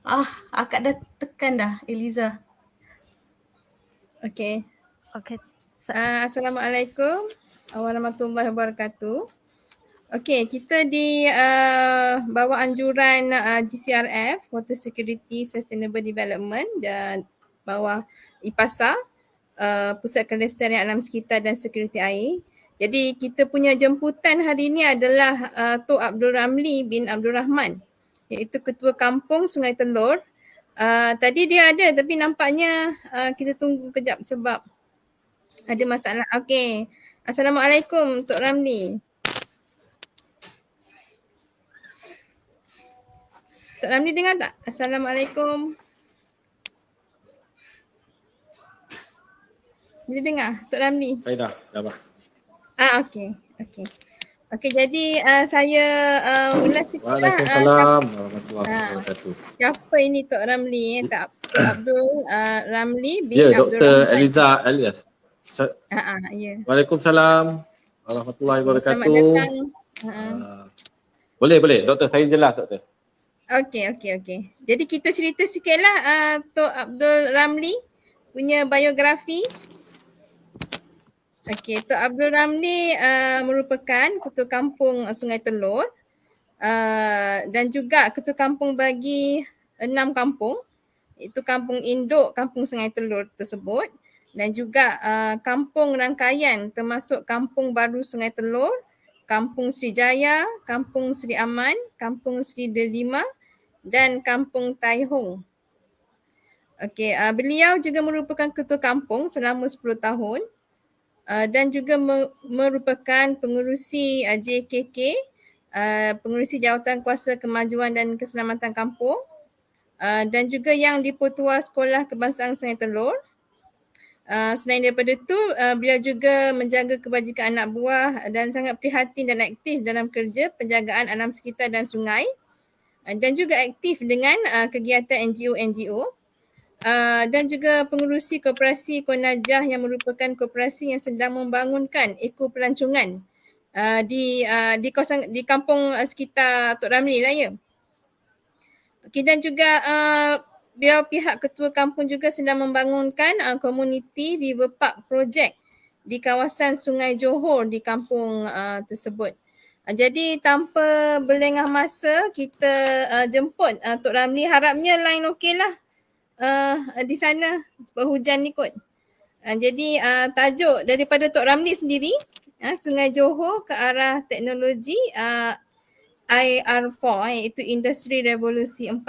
Akak dah tekan dah, Eliza. Okey. Okey. Assalamualaikum warahmatullahi wabarakatuh. Okey, kita di bawah anjuran GCRF, Water Security Sustainable Development, dan bawah IPASA, Pusat Kelestarian Alam Sekitar dan Sekuriti Air. Jadi kita punya jemputan hari ini adalah Tok Abdul Ramli bin Abdul Rahman, iaitu Ketua Kampung Sungai Telur. Tadi dia ada tapi nampaknya kita tunggu kejap sebab ada masalah. Okey. Assalamualaikum Tok Ramli. Tok Ramli dengar tak? Assalamualaikum. Boleh dengar Tok Ramli? Saya dah. Okey. Okey, jadi saya ulas sikit lah. Waalaikumsalam warahmatullahi wabarakatuh. Siapa ini Tok Ramli? Tok Abdul Ramli bin Ya, Abdul Dr. Rahman. Eliza Alias. Ya. Waalaikumsalam warahmatullahi wabarakatuh. Selamat datang. Boleh. Doktor, saya jelas doktor. Okey. Jadi kita cerita sikitlah Tok Abdul Ramli punya biografi. Okey, Tok Abdul Ramli merupakan Ketua Kampung Sungai Telur dan juga Ketua Kampung bagi 6 kampung, iaitu Kampung Induk, Kampung Sungai Telur tersebut, dan juga kampung rangkaian termasuk Kampung Baru Sungai Telur, Kampung Sri Jaya, Kampung Sri Aman, Kampung Sri Delima dan Kampung Tai Hong. Okey, beliau juga merupakan Ketua Kampung selama 10 tahun. Dan juga merupakan pengerusi JKK, pengerusi Jawatan Kuasa Kemajuan dan Keselamatan Kampung, dan juga yang di-Pertua Sekolah Kebangsaan Sungai Telur. Selain daripada itu, beliau juga menjaga kebajikan anak buah dan sangat prihatin dan aktif dalam kerja penjagaan alam sekitar dan sungai, dan juga aktif dengan kegiatan NGO. Dan juga pengerusi koperasi Konajah yang merupakan koperasi yang sedang membangunkan eko pelancongan di kawasan di kampung sekitar Tok Ramli lah ya. Okey, dan juga beliau pihak ketua kampung juga sedang membangunkan komuniti River Park Project di kawasan Sungai Johor di kampung tersebut. Jadi tanpa berlengah masa kita jemput Tok Ramli. Harapnya line okey lah di sana sebab hujan ni kot. Jadi tajuk daripada Tok Ramli sendiri, Sungai Johor ke arah teknologi IR4, iaitu Industri Revolusi 4.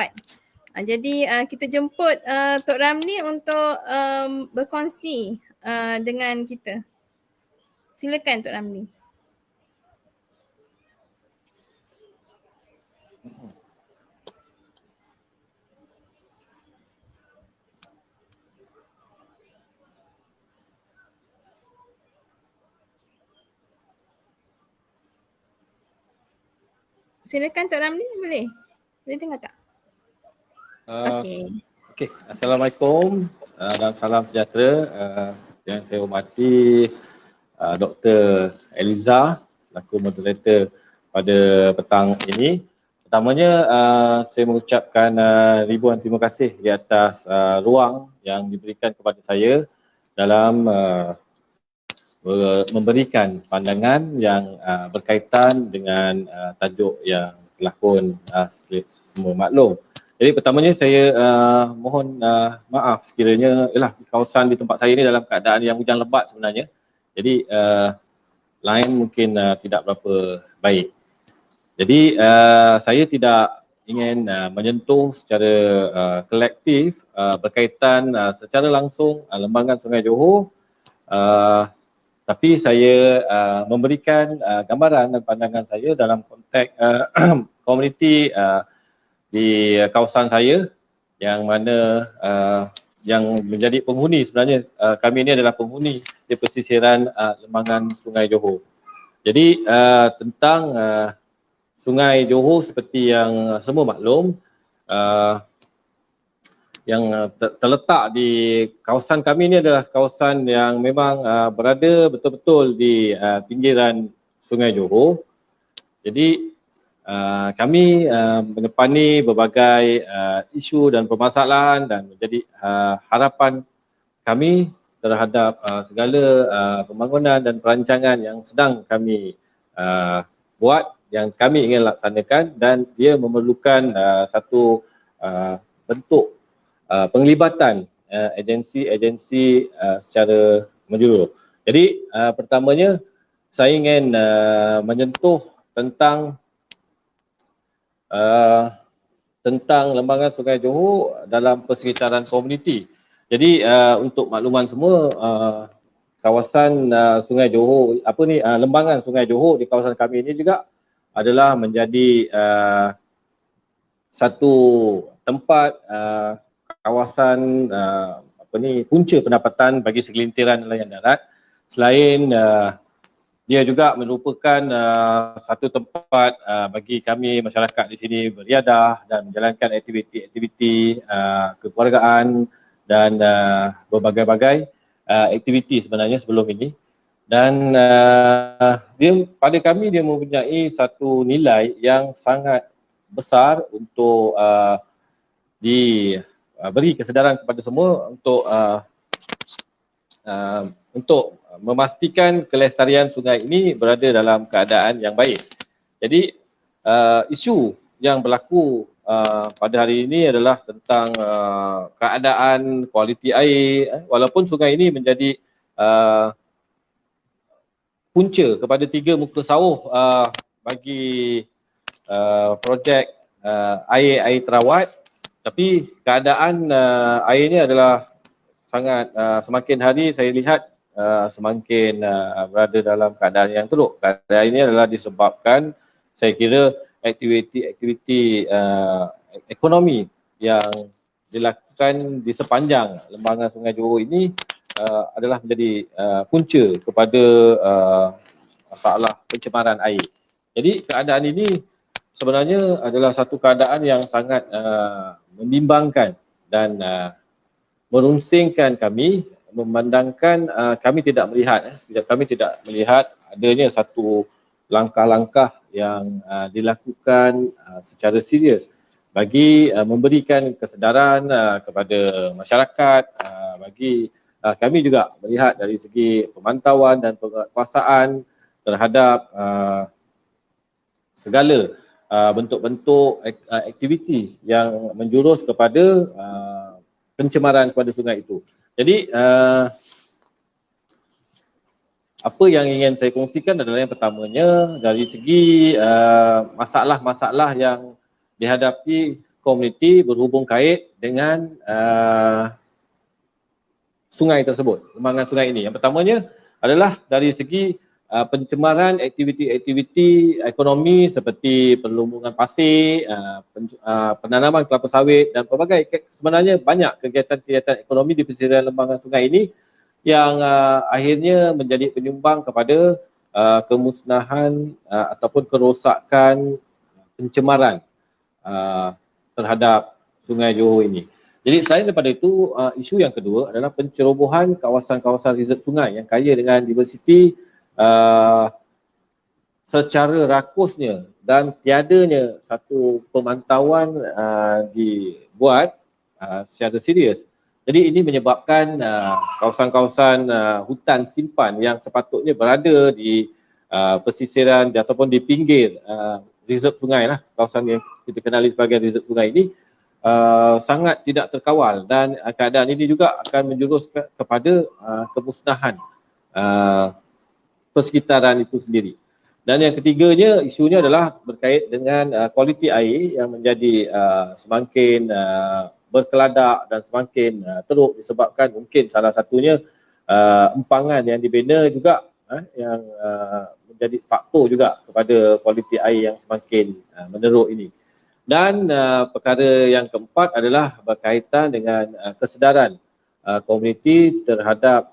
Jadi kita jemput Tok Ramli untuk berkongsi dengan kita. Silakan Tok Ramli. Silakan Tok Ramli, boleh dengar tak? Okey. Assalamualaikum dan salam sejahtera. Yang saya hormati Dr. Eliza, selaku moderator pada petang ini. Pertamanya saya mengucapkan ribuan terima kasih di atas ruang yang diberikan kepada saya dalam memberikan pandangan yang berkaitan dengan tajuk yang telah pun semua maklum. Jadi pertamanya saya mohon maaf sekiranya kawasan di tempat saya ni dalam keadaan yang hujan lebat sebenarnya. Jadi line mungkin tidak berapa baik. Jadi saya tidak ingin menyentuh secara kolektif berkaitan secara langsung lembangan Sungai Johor. Tapi saya memberikan gambaran dan pandangan saya dalam konteks komuniti di kawasan saya yang mana yang menjadi penghuni sebenarnya kami ini adalah penghuni di pesisiran lembangan Sungai Johor. Jadi tentang Sungai Johor seperti yang semua maklum, yang terletak di kawasan kami ini adalah kawasan yang memang berada betul-betul di pinggiran Sungai Johor. Jadi kami menepani berbagai isu dan permasalahan dan menjadi harapan kami terhadap segala pembangunan dan perancangan yang sedang kami buat, yang kami ingin laksanakan, dan dia memerlukan satu bentuk penglibatan agensi-agensi secara menyeluruh. Jadi pertamanya saya ingin menyentuh tentang lembangan Sungai Johor dalam persekitaran komuniti. Jadi untuk makluman semua, kawasan Sungai Johor, lembangan Sungai Johor di kawasan kami ini juga adalah menjadi satu tempat kawasan punca pendapatan bagi segelintiran nelayan darat. Selain dia juga merupakan satu tempat bagi kami masyarakat di sini beriadah dan menjalankan aktiviti-aktiviti kekeluargaan dan berbagai-bagai aktiviti sebenarnya sebelum ini. Dan dia pada kami dia mempunyai satu nilai yang sangat besar untuk diberi kesedaran kepada semua untuk memastikan kelestarian sungai ini berada dalam keadaan yang baik. Jadi isu yang berlaku pada hari ini adalah tentang keadaan kualiti air, walaupun sungai ini menjadi punca kepada 3 muka sawah bagi projek air terawat, tapi keadaan airnya adalah sangat semakin hari saya lihat semakin berada dalam keadaan yang teruk. Keadaan ini adalah disebabkan saya kira aktiviti-aktiviti ekonomi yang dilakukan di sepanjang lembangan Sungai Johor ini adalah menjadi punca kepada masalah pencemaran air. Jadi keadaan ini sebenarnya adalah satu keadaan yang sangat membimbangkan dan merunsingkan kami, memandangkan kami tidak melihat adanya satu langkah-langkah yang dilakukan secara serius bagi memberikan kesedaran kepada masyarakat, bagi kami juga melihat dari segi pemantauan dan penguasaan terhadap segala bentuk-bentuk aktiviti yang menjurus kepada pencemaran kepada sungai itu. Jadi apa yang ingin saya kongsikan adalah yang pertamanya dari segi masalah-masalah yang dihadapi komuniti berhubung kait dengan sungai tersebut, lembangan sungai ini. Yang pertamanya adalah dari segi pencemaran aktiviti-aktiviti ekonomi seperti perlumbungan pasir, penanaman kelapa sawit dan pelbagai, sebenarnya banyak kegiatan-kegiatan ekonomi di pesisir lembangan sungai ini yang akhirnya menjadi penyumbang kepada kemusnahan ataupun kerosakan pencemaran terhadap Sungai Johor ini. Jadi selain daripada itu, isu yang kedua adalah pencerobohan kawasan-kawasan reserve sungai yang kaya dengan diversiti secara rakusnya dan tiadanya satu pemantauan dibuat secara serius. Jadi ini menyebabkan kawasan-kawasan hutan simpan yang sepatutnya berada di pesisiran ataupun di pinggir reserve sungai lah, kawasan yang kita kenali sebagai reserve sungai ini sangat tidak terkawal, dan keadaan ini juga akan menjurus kepada kemusnahan persekitaran itu sendiri. Dan yang ketiganya, isunya adalah berkait dengan kualiti air yang menjadi semakin berkeladak dan semakin teruk disebabkan mungkin salah satunya empangan yang dibina juga yang menjadi faktor juga kepada kualiti air yang semakin meneruk ini. Dan perkara yang keempat adalah berkaitan dengan kesedaran komuniti terhadap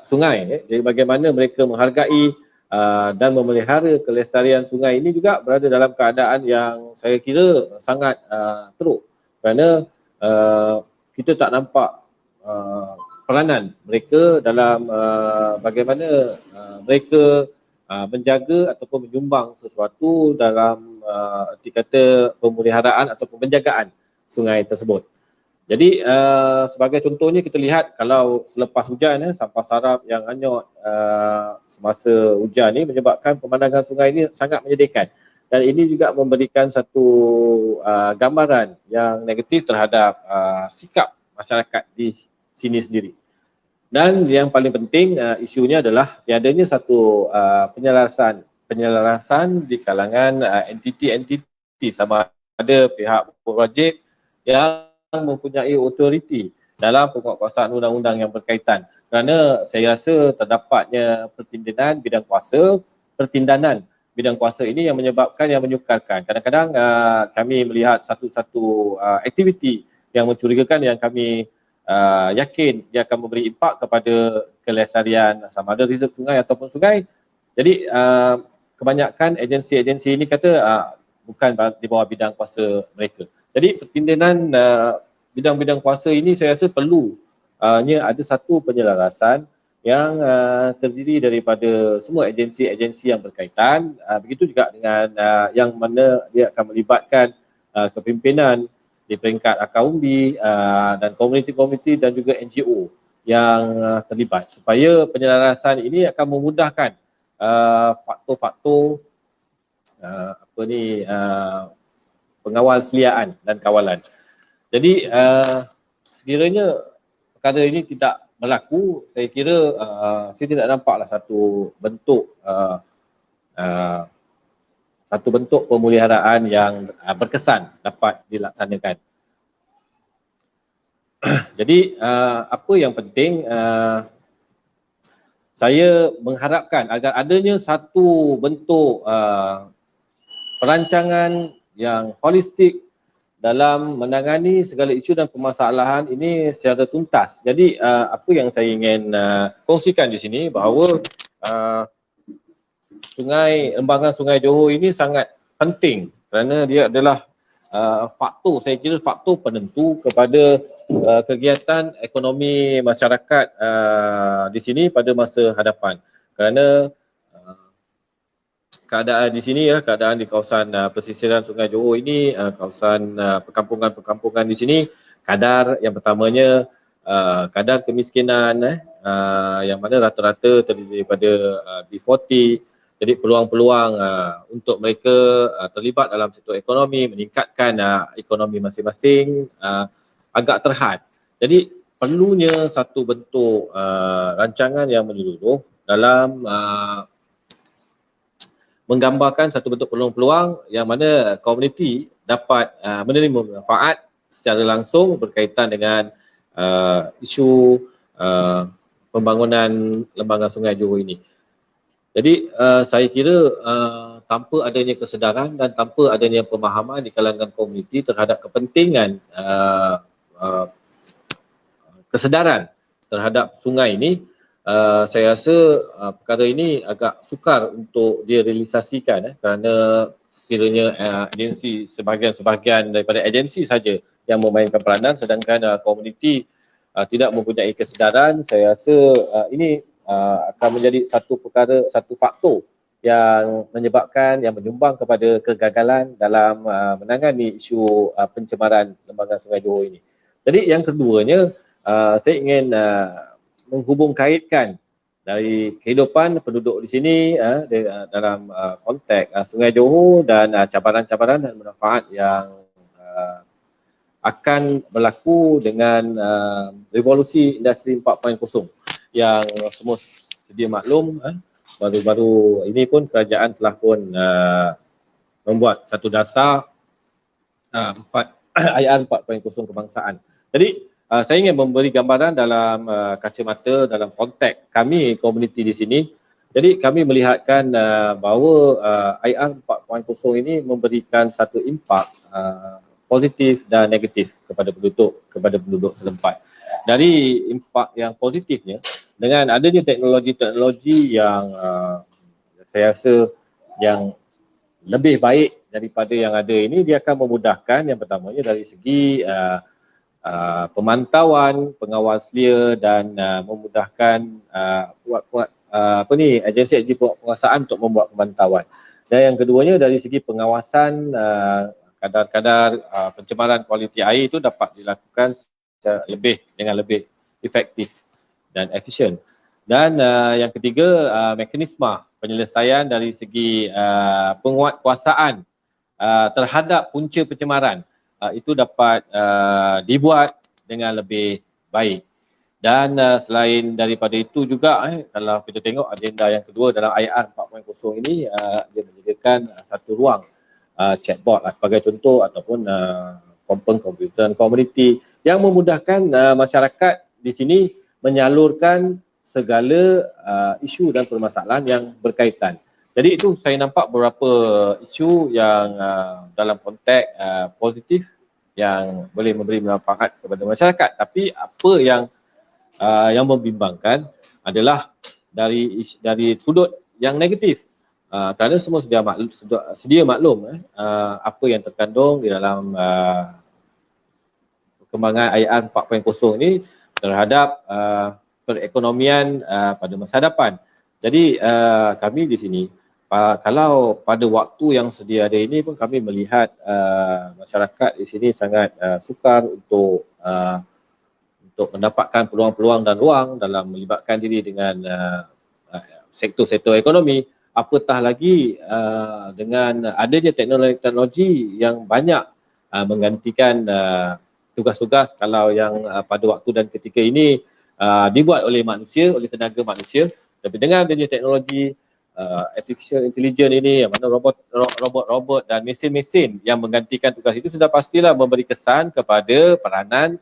sungai. Jadi bagaimana mereka menghargai dan memelihara kelestarian sungai ini juga berada dalam keadaan yang saya kira sangat teruk, kerana kita tak nampak peranan mereka dalam bagaimana mereka menjaga ataupun menyumbang sesuatu dalam erti kata pemeliharaan ataupun penjagaan sungai tersebut. Jadi sebagai contohnya kita lihat kalau selepas hujan sampah sarap yang hanyut semasa hujan ni menyebabkan pemandangan sungai ini sangat menyedihkan, dan ini juga memberikan satu gambaran yang negatif terhadap sikap masyarakat di sini sendiri. Dan yang paling penting isunya adalah tiadanya satu penyelarasan di kalangan entiti-entiti, sama ada pihak berwajib yang mempunyai otoriti dalam penguatkuasaan undang-undang yang berkaitan. Kerana saya rasa terdapatnya pertindanan bidang kuasa ini yang menyebabkan, yang menyukarkan. Kadang-kadang kami melihat satu-satu aktiviti yang mencurigakan yang kami yakin dia akan memberi impak kepada kelestarian sama ada reserve sungai ataupun sungai. Jadi kebanyakan agensi-agensi ini kata bukan di bawah bidang kuasa mereka. Jadi pertindahan bidang-bidang kuasa ini saya rasa perlu ada satu penyelarasan yang terdiri daripada semua agensi-agensi yang berkaitan. Begitu juga dengan yang mana dia akan melibatkan kepimpinan di peringkat akar umbi dan komuniti-komuniti dan juga NGO yang terlibat, supaya penyelarasan ini akan memudahkan faktor-faktor pengawal seliaan dan kawalan. Jadi sekiranya perkara ini tidak berlaku, saya kira saya tidak nampaklah satu bentuk pemeliharaan yang berkesan dapat dilaksanakan. Jadi apa yang penting, saya mengharapkan agar adanya satu bentuk perancangan yang holistik dalam menangani segala isu dan permasalahan ini secara tuntas. Jadi apa yang saya ingin kongsikan di sini bahawa lembangan Sungai Johor ini sangat penting kerana dia adalah saya kira faktor penentu kepada kegiatan ekonomi masyarakat di sini pada masa hadapan. Kerana keadaan di sini keadaan di kawasan pesisiran Sungai Johor ini, kawasan perkampungan-perkampungan di sini, kadar yang pertamanya kadar kemiskinan yang mana rata-rata terdiri daripada B40. Jadi peluang-peluang untuk mereka terlibat dalam sektor ekonomi, meningkatkan ekonomi masing-masing agak terhad. Jadi perlunya satu bentuk rancangan yang menyeluruh dalam menggambarkan satu bentuk peluang-peluang yang mana komuniti dapat menerima manfaat secara langsung berkaitan dengan isu pembangunan lembangan Sungai Johor ini. Jadi saya kira tanpa adanya kesedaran dan tanpa adanya pemahaman di kalangan komuniti terhadap kepentingan kesedaran terhadap sungai ini, saya rasa perkara ini agak sukar untuk direalisasikan kerana sekiranya agensi, sebahagian daripada agensi saja yang memainkan peranan sedangkan komuniti tidak mempunyai kesedaran. Saya rasa ini akan menjadi satu faktor yang menyebabkan, yang menyumbang kepada kegagalan dalam menangani isu pencemaran lembangan Sungai Johor ini. Jadi yang keduanya, saya ingin menghubung kaitkan dari kehidupan penduduk di sini dalam konteks Sungai Johor dan cabaran-cabaran dan manfaat yang akan berlaku dengan revolusi industri 4.0 yang semua sedia maklum. Baru-baru ini pun kerajaan telah pun membuat satu dasar IR 4.0 kebangsaan. Jadi saya ingin memberi gambaran dalam kacamata, dalam konteks kami komuniti di sini. Jadi kami melihatkan bahawa IR 4.0 ini memberikan satu impak positif dan negatif kepada penduduk setempat. Dari impak yang positifnya, dengan adanya teknologi-teknologi yang saya rasa yang lebih baik daripada yang ada ini, dia akan memudahkan yang pertamanya dari segi pemantauan, pengawal selia dan memudahkan agensi penguasaan untuk membuat pemantauan. Dan yang keduanya dari segi pengawasan kadar-kadar pencemaran kualiti air itu dapat dilakukan dengan lebih efektif dan efisien. Dan yang ketiga, mekanisme penyelesaian dari segi penguatkuasaan terhadap punca pencemaran itu dapat dibuat dengan lebih baik. Dan selain daripada itu juga kalau kita tengok agenda yang kedua dalam IR 4.0 ini dia menyediakan satu ruang chatbot sebagai contoh ataupun komputer dan komuniti yang memudahkan masyarakat di sini menyalurkan segala isu dan permasalahan yang berkaitan. Jadi itu saya nampak beberapa isu yang dalam konteks positif yang boleh memberi manfaat kepada masyarakat. Tapi apa yang membimbangkan adalah dari sudut yang negatif. Kerana semua sedia maklum apa yang terkandung di dalam perkembangan IR 4.0 ini terhadap perekonomian pada masa hadapan. Jadi kami di sini kalau pada waktu yang sedia ada ini pun kami melihat masyarakat di sini sangat sukar untuk mendapatkan peluang-peluang dan ruang dalam melibatkan diri dengan sektor-sektor ekonomi, apatah lagi dengan adanya teknologi yang banyak menggantikan tugas-tugas kalau yang pada waktu dan ketika ini dibuat oleh manusia, oleh tenaga manusia. Tapi dengan adanya teknologi artificial intelligence ini, yang mana robot-robot dan mesin-mesin yang menggantikan tugas itu sudah pastilah memberi kesan kepada peranan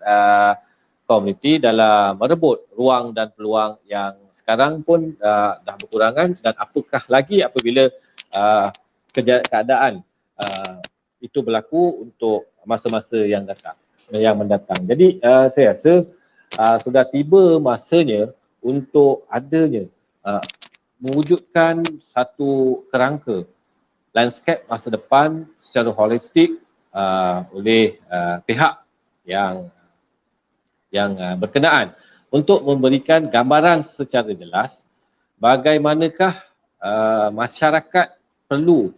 komuniti dalam merebut ruang dan peluang yang sekarang pun dah berkurangan, dan apakah lagi apabila keadaan itu berlaku untuk masa-masa yang mendatang. Jadi saya rasa sudah tiba masanya untuk adanya mewujudkan satu kerangka landscape masa depan secara holistik oleh pihak yang berkenaan untuk memberikan gambaran secara jelas bagaimanakah masyarakat perlu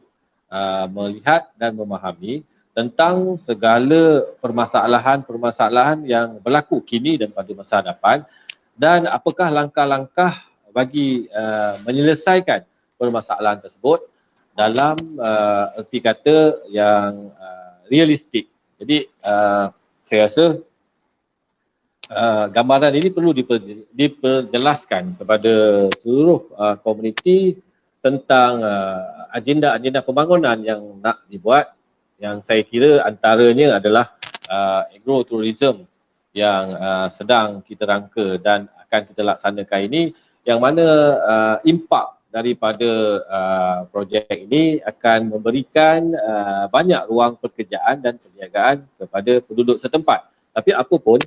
melihat dan memahami tentang segala permasalahan-permasalahan yang berlaku kini dan pada masa hadapan, dan apakah langkah-langkah bagi menyelesaikan permasalahan tersebut dalam erti kata yang realistik. Jadi saya rasa gambaran ini perlu diperjelaskan kepada seluruh komuniti tentang agenda-agenda pembangunan yang nak dibuat, yang saya kira antaranya adalah agrotourism yang sedang kita rangka dan akan kita laksanakan ini, yang mana impak daripada projek ini akan memberikan banyak ruang pekerjaan dan perniagaan kepada penduduk setempat. Tapi apapun,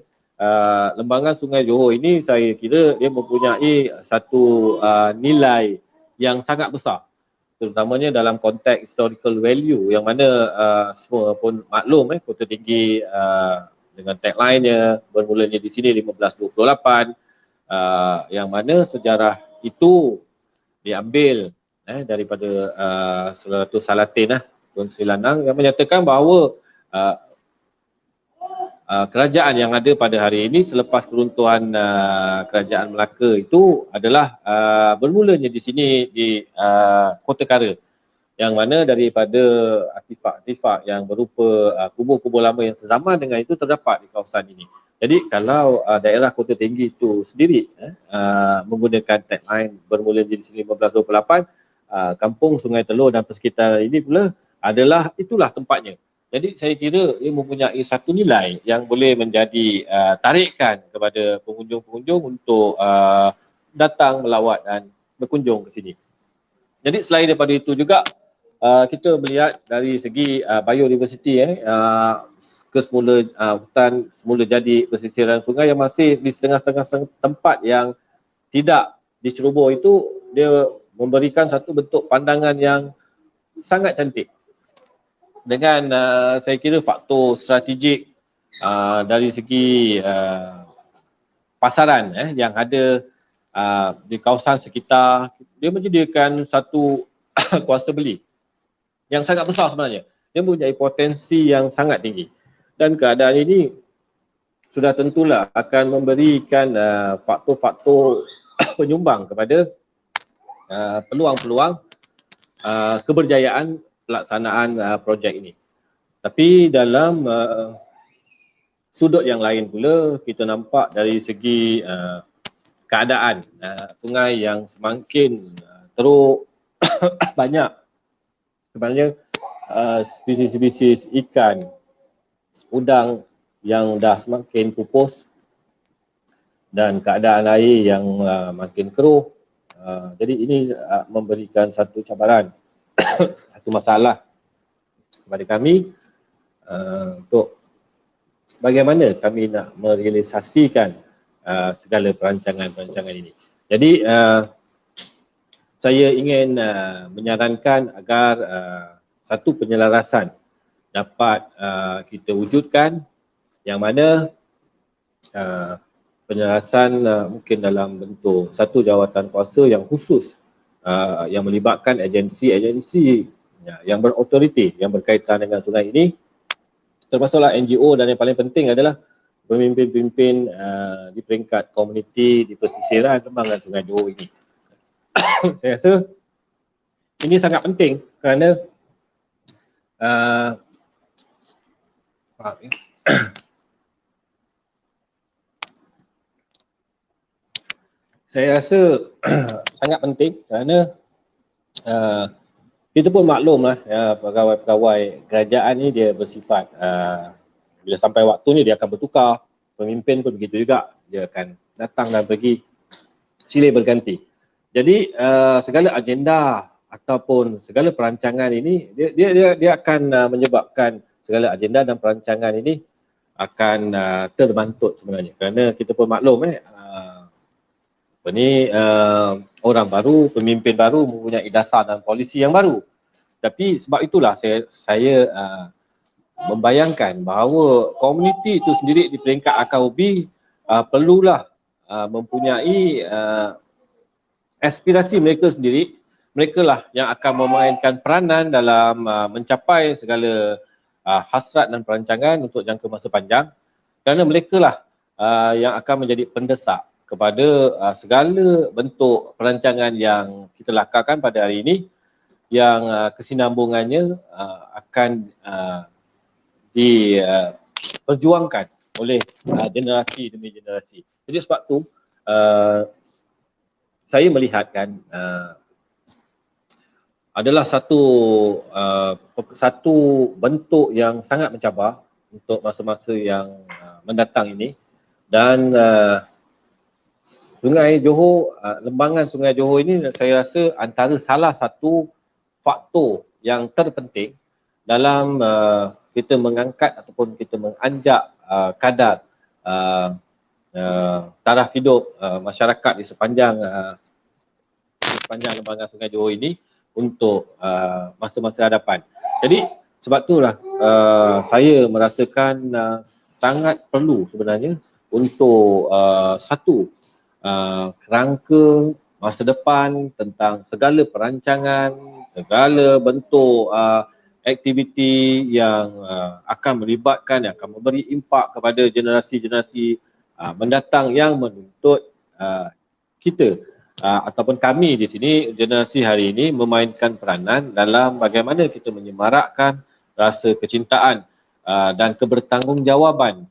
lembangan Sungai Johor ini saya kira dia mempunyai satu nilai yang sangat besar, terutamanya dalam konteks historical value, yang mana semua pun maklum Kota Tinggi dengan tagline-nya bermulanya di sini 1528, yang mana sejarah itu diambil daripada Suratus Salatin Tun Sri Lanang, yang menyatakan bahawa kerajaan yang ada pada hari ini selepas keruntuhan kerajaan Melaka itu adalah bermulanya di sini di Kota Kara, yang mana daripada artifak-artifak yang berupa kubur-kubur lama yang sezaman dengan itu terdapat di kawasan ini. Jadi kalau daerah Kota Tinggi itu sendiri menggunakan tagline bermula di sini 1528, Kampung Sungai Telur dan persekitaran ini pula itulah tempatnya. Jadi saya kira ia mempunyai satu nilai yang boleh menjadi tarikan kepada pengunjung-pengunjung untuk datang melawat dan berkunjung ke sini. Jadi selain daripada itu juga kita melihat dari segi biodiversity kesemula hutan semula jadi pesisiran sungai yang masih di setengah-setengah tempat yang tidak diceroboh itu, dia memberikan satu bentuk pandangan yang sangat cantik. Dengan saya kira faktor strategik dari segi pasaran yang ada di kawasan sekitar, dia menyediakan satu kuasa beli yang sangat besar sebenarnya. Dia mempunyai potensi yang sangat tinggi. Dan keadaan ini sudah tentulah akan memberikan faktor-faktor penyumbang kepada peluang-peluang keberjayaan pelaksanaan projek ini. Tapi dalam sudut yang lain pula, kita nampak dari segi keadaan sungai yang semakin teruk banyak sebenarnya spesies-spesies ikan, udang yang dah semakin pupus dan keadaan air yang makin keruh. Jadi ini memberikan satu cabaran, satu masalah kepada kami untuk bagaimana kami nak merealisasikan segala perancangan-perancangan ini. Jadi saya ingin menyarankan agar satu penyelarasan dapat kita wujudkan, yang mana penyelarasan mungkin dalam bentuk satu jawatan kuasa yang khusus yang melibatkan agensi-agensi yang berautoriti yang berkaitan dengan sungai ini, termasuklah NGO, dan yang paling penting adalah pemimpin-pemimpin di peringkat komuniti di pesisiran Lembangan Sungai Johor ini. Saya rasa ini sangat penting kerana saya rasa sangat penting kerana kita pun maklumlah pegawai-pegawai kerajaan ni dia bersifat bila sampai waktunya dia akan bertukar, pemimpin pun begitu juga, dia akan datang dan pergi silih berganti. Jadi segala agenda ataupun segala perancangan ini dia akan menyebabkan segala agenda dan perancangan ini akan terbantut sebenarnya, kerana kita pun maklum orang baru, pemimpin baru mempunyai dasar dan polisi yang baru. Tapi sebab itulah saya membayangkan bahawa komuniti itu sendiri di peringkat AKUB perlulah mempunyai aspirasi mereka sendiri. Mereka lah yang akan memainkan peranan dalam mencapai segala hasrat dan perancangan untuk jangka masa panjang, kerana mereka lah yang akan menjadi pendesak kepada segala bentuk perancangan yang kita lakarkan pada hari ini, yang kesinambungannya akan diperjuangkan oleh generasi demi generasi. Jadi sebab tu saya melihatkan adalah satu bentuk yang sangat mencabar untuk masa-masa yang mendatang ini. Dan Sungai Johor, lembangan Sungai Johor ini saya rasa antara salah satu faktor yang terpenting dalam kita mengangkat ataupun kita menganjak kadar taraf hidup masyarakat di sepanjang lembangan Sungai Johor ini untuk masa-masa hadapan. Jadi sebab itulah saya merasakan sangat perlu sebenarnya untuk satu kerangka masa depan tentang segala perancangan, segala bentuk aktiviti yang akan melibatkan, yang akan memberi impak kepada generasi-generasi mendatang yang menuntut kita ataupun kami di sini, generasi hari ini, memainkan peranan dalam bagaimana kita menyemarakkan rasa kecintaan dan kebertanggungjawaban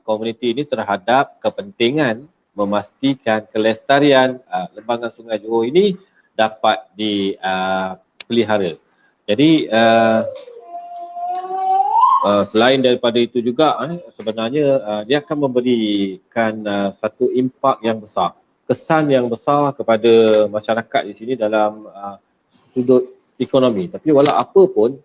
komuniti ini terhadap kepentingan memastikan kelestarian lembangan Sungai Johor ini dapat dipelihara. Jadi selain daripada itu juga sebenarnya dia akan memberikan satu impak yang besar, kesan yang besar kepada masyarakat di sini dalam sudut ekonomi. Tapi walau apa pun,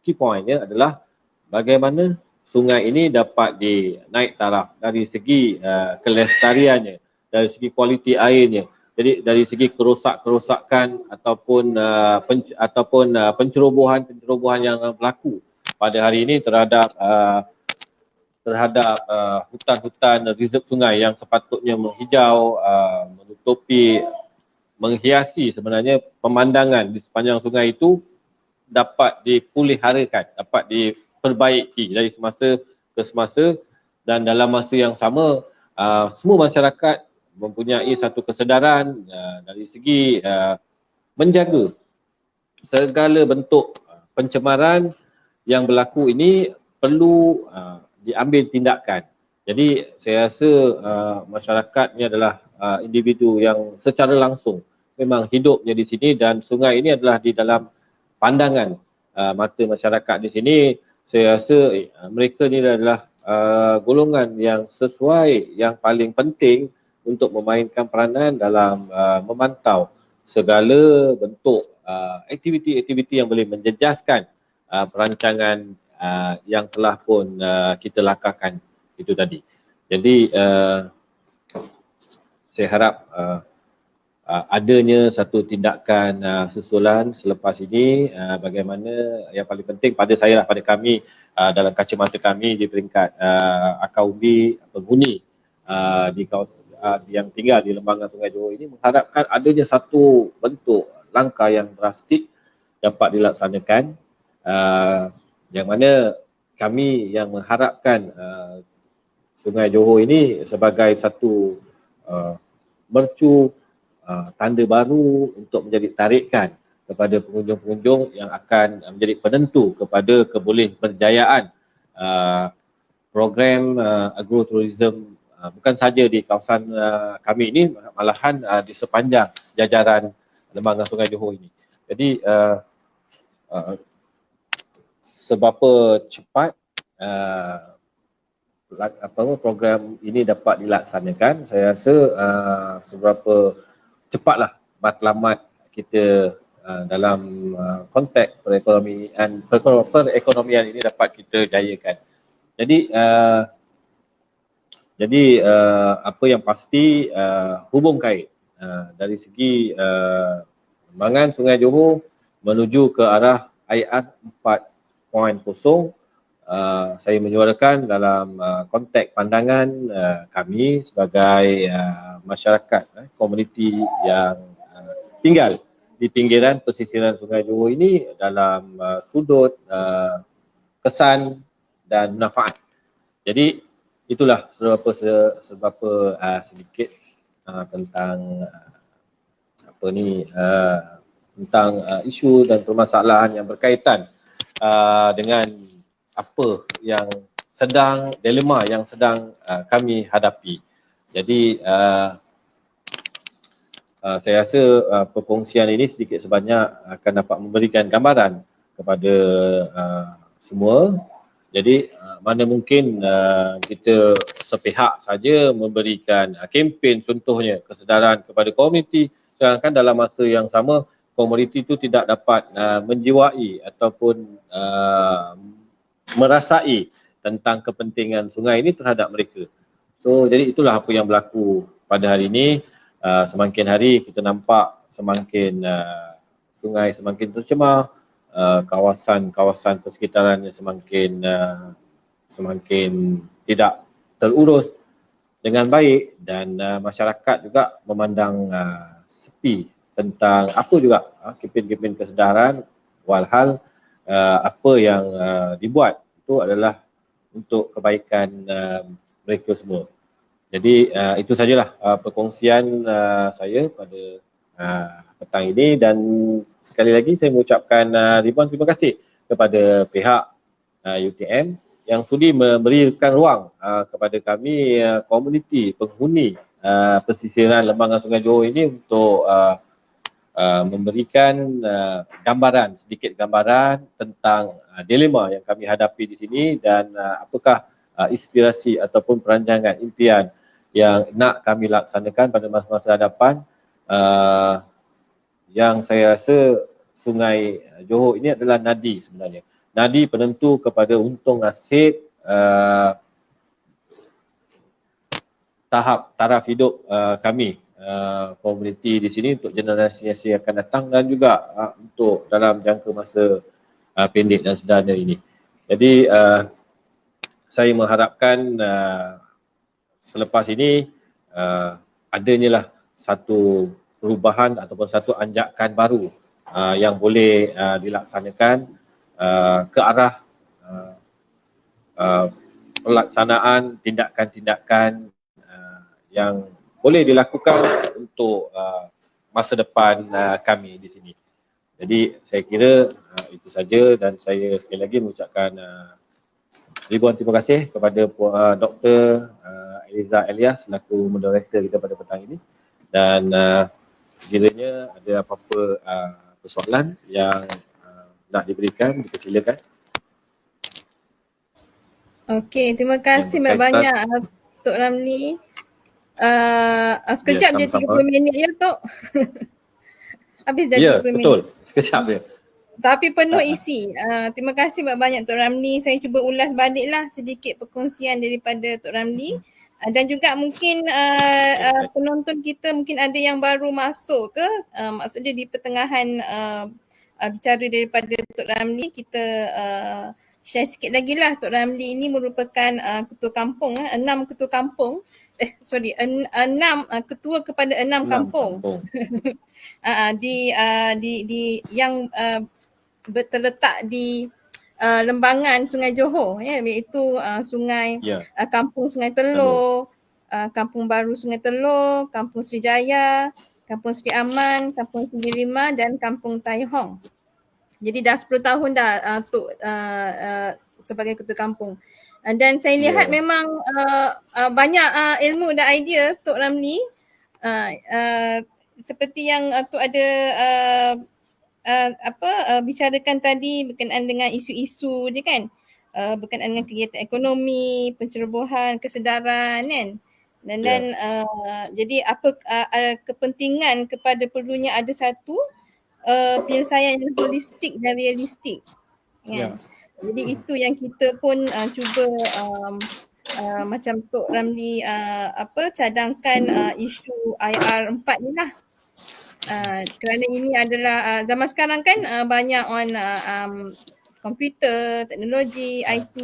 key pointnya adalah bagaimana sungai ini dapat dinaik taraf dari segi kelestariannya, dari segi kualiti airnya. Jadi dari segi kerosakan ataupun pencerobohan yang berlaku pada hari ini terhadap terhadap hutan-hutan reserve sungai yang sepatutnya menghijau, menutupi, menghiasi sebenarnya pemandangan di sepanjang sungai itu dapat dipuliharakan, dapat diperbaiki dari semasa ke semasa, dan dalam masa yang sama semua masyarakat mempunyai satu kesedaran dari segi menjaga segala bentuk pencemaran yang berlaku ini perlu diambil tindakan. Jadi saya rasa masyarakat ni adalah individu yang secara langsung memang hidupnya di sini, dan sungai ini adalah di dalam pandangan mata masyarakat di sini. Saya rasa mereka ni adalah golongan yang sesuai, yang paling penting untuk memainkan peranan dalam memantau segala bentuk aktiviti-aktiviti yang boleh menjejaskan perancangan yang telah pun kita lakarkan itu tadi. Jadi saya harap adanya satu tindakan susulan selepas ini, bagaimana yang paling penting pada saya lah, pada kami dalam kacamata kami di peringkat akar umbi penghuni di kawasan yang tinggal di lembangan Sungai Johor ini, mengharapkan adanya satu bentuk langkah yang drastik dapat dilaksanakan, yang mana kami yang mengharapkan Sungai Johor ini sebagai satu mercu tanda baru untuk menjadi tarikan kepada pengunjung-pengunjung yang akan menjadi penentu kepada keboleh berjayaan program agrotourism bukan saja di kawasan kami ini, malahan di sepanjang jajaran lembangan Sungai Johor ini. Jadi seberapa cepat program ini dapat dilaksanakan, saya rasa seberapa cepatlah matlamat kita dalam konteks perekonomian ini dapat kita jayakan. Jadi apa yang pasti hubung kait dari segi lembangan Sungai Johor menuju ke arah IR 4.0, saya menyuarakan dalam konteks pandangan kami sebagai masyarakat komuniti yang tinggal di pinggiran pesisiran Sungai Johor ini dalam sudut kesan dan manfaat. Jadi itulah seberapa sedikit tentang tentang isu dan permasalahan yang berkaitan dengan apa yang sedang, dilema yang sedang kami hadapi. Jadi saya rasa perkongsian ini sedikit sebanyak akan dapat memberikan gambaran kepada semua. Jadi mana mungkin kita sepihak saja memberikan kempen, contohnya kesedaran kepada komuniti, sedangkan dalam masa yang sama komuniti itu tidak dapat menjiwai ataupun merasai tentang kepentingan sungai ini terhadap mereka. So jadi itulah apa yang berlaku pada hari ini. Semakin hari kita nampak semakin sungai semakin tercemar, kawasan-kawasan persekitarannya semakin tidak terurus dengan baik, dan masyarakat juga memandang sepi tentang apa juga kempen-kempen kesedaran, walhal apa yang dibuat itu adalah untuk kebaikan mereka semua. Jadi itu sajalah perkongsian saya pada petang ini, dan sekali lagi saya mengucapkan ribuan terima kasih kepada pihak UTM yang sudi memberikan ruang kepada kami komuniti penghuni pesisiran lembangan Sungai Johor ini untuk memberikan sedikit gambaran tentang dilema yang kami hadapi di sini, dan apakah inspirasi ataupun perancangan impian yang nak kami laksanakan pada masa-masa hadapan, yang saya rasa Sungai Johor ini adalah nadi sebenarnya. Nadi penentu kepada untung nasib taraf hidup kami komuniti di sini untuk generasi yang akan datang, dan juga untuk dalam jangka masa pendek dan sederhana ini. Jadi saya mengharapkan selepas ini adanya lah satu perubahan ataupun satu anjakan baru yang boleh dilaksanakan ke arah pelaksanaan tindakan-tindakan yang boleh dilakukan untuk masa depan kami di sini. Jadi saya kira itu saja, dan saya sekali lagi mengucapkan ribuan terima kasih kepada Dr. Eliza Elias selaku moderator kita pada petang ini, dan sekiranya ada apa-apa persoalan yang nak diberikan, dipersilakan. Okey, terima kasih banyak Tok Ramli. Sekejap je, 30 minit je Tok. Habis dah 30 minit. Betul. Sekejap je. Tapi penuh isi. Terima kasih banyak Tok Ramli. Saya cuba ulas baliklah sedikit perkongsian daripada Tok Ramli. Dan juga mungkin penonton kita mungkin ada yang baru masuk ke, maksudnya di pertengahan bicara daripada Tok Ramli, kita share sikit lagi lah. Tok Ramli ini merupakan ketua kampung, 6 ketua kampung. 6 ketua kepada 6 kampung. di yang terletak di lembangan Sungai Johor, iaitu sungai Kampung Sungai Telur, Kampung Baru Sungai Telur, Kampung Sri Jaya, Kampung Sri Aman, Kampung Sri Lima dan Kampung Tai Hong. Jadi dah 10 tahun dah Tok sebagai ketua kampung. Dan saya lihat memang banyak ilmu dan idea Tok Ramli. Seperti yang Tok ada bicarakan tadi berkenaan dengan isu-isu dia kan, berkenaan dengan kegiatan ekonomi, pencerobohan, kesedaran kan. Dan jadi apa kepentingan kepada perlunya ada satu penyelesaian yang holistik dan realistik kan. Jadi itu yang kita pun cuba macam Tok Ramli cadangkan isu IR4 ni lah. Kerana ini adalah zaman sekarang kan banyak komputer, teknologi, IT.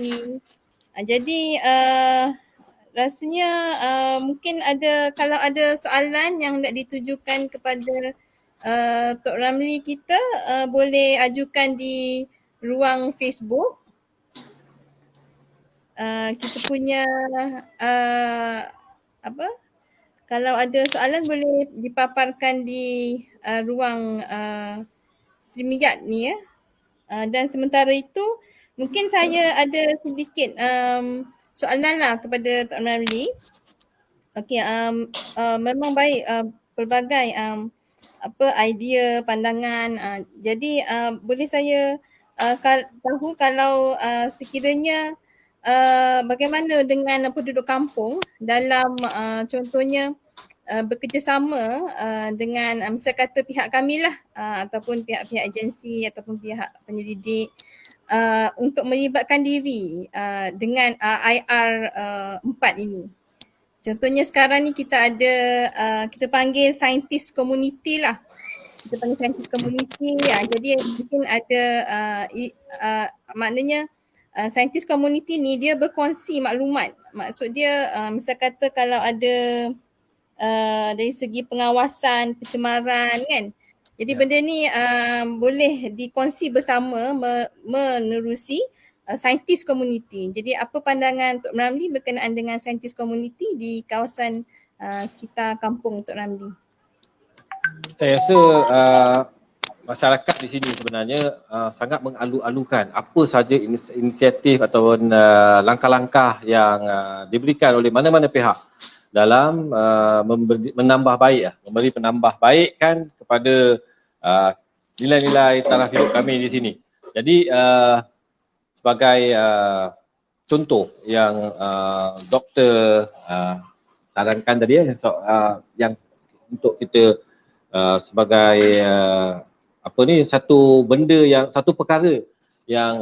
Jadi rasanya mungkin kalau ada soalan yang nak ditujukan kepada Tok Ramli kita, boleh ajukan di ruang Facebook. Kita punya kalau ada soalan boleh dipaparkan di ruang Streamyard ni dan sementara itu mungkin saya ada sedikit soalan lah kepada Tok Ramli. Okey, memang baik pelbagai idea, pandangan. Jadi boleh saya tahu kalau sekiranya bagaimana dengan penduduk kampung dalam contohnya bekerjasama dengan misal kata pihak kami lah ataupun pihak-pihak agensi ataupun pihak penyelidik untuk melibatkan diri dengan IR 4 ini. Contohnya sekarang ni kita ada kita panggil scientist community lah. Kita panggil scientist community. Jadi mungkin ada maknanya scientist community ni dia berkongsi maklumat. Maksud dia misal kata kalau ada dari segi pengawasan pencemaran kan. Jadi benda ni boleh dikongsi bersama menerusi scientist community. Jadi apa pandangan Tok Ramli berkenaan dengan scientist community di kawasan sekitar kampung Tok Ramli? Saya rasa masyarakat di sini sebenarnya sangat mengalu-alukan apa saja inisiatif ataupun langkah-langkah yang diberikan oleh mana-mana pihak dalam menambah baik, memberi penambah baik kan kepada nilai-nilai taraf hidup kami di sini. Jadi sebagai contoh yang doktor sarankan tadi yang untuk kita sebagai satu benda yang satu perkara yang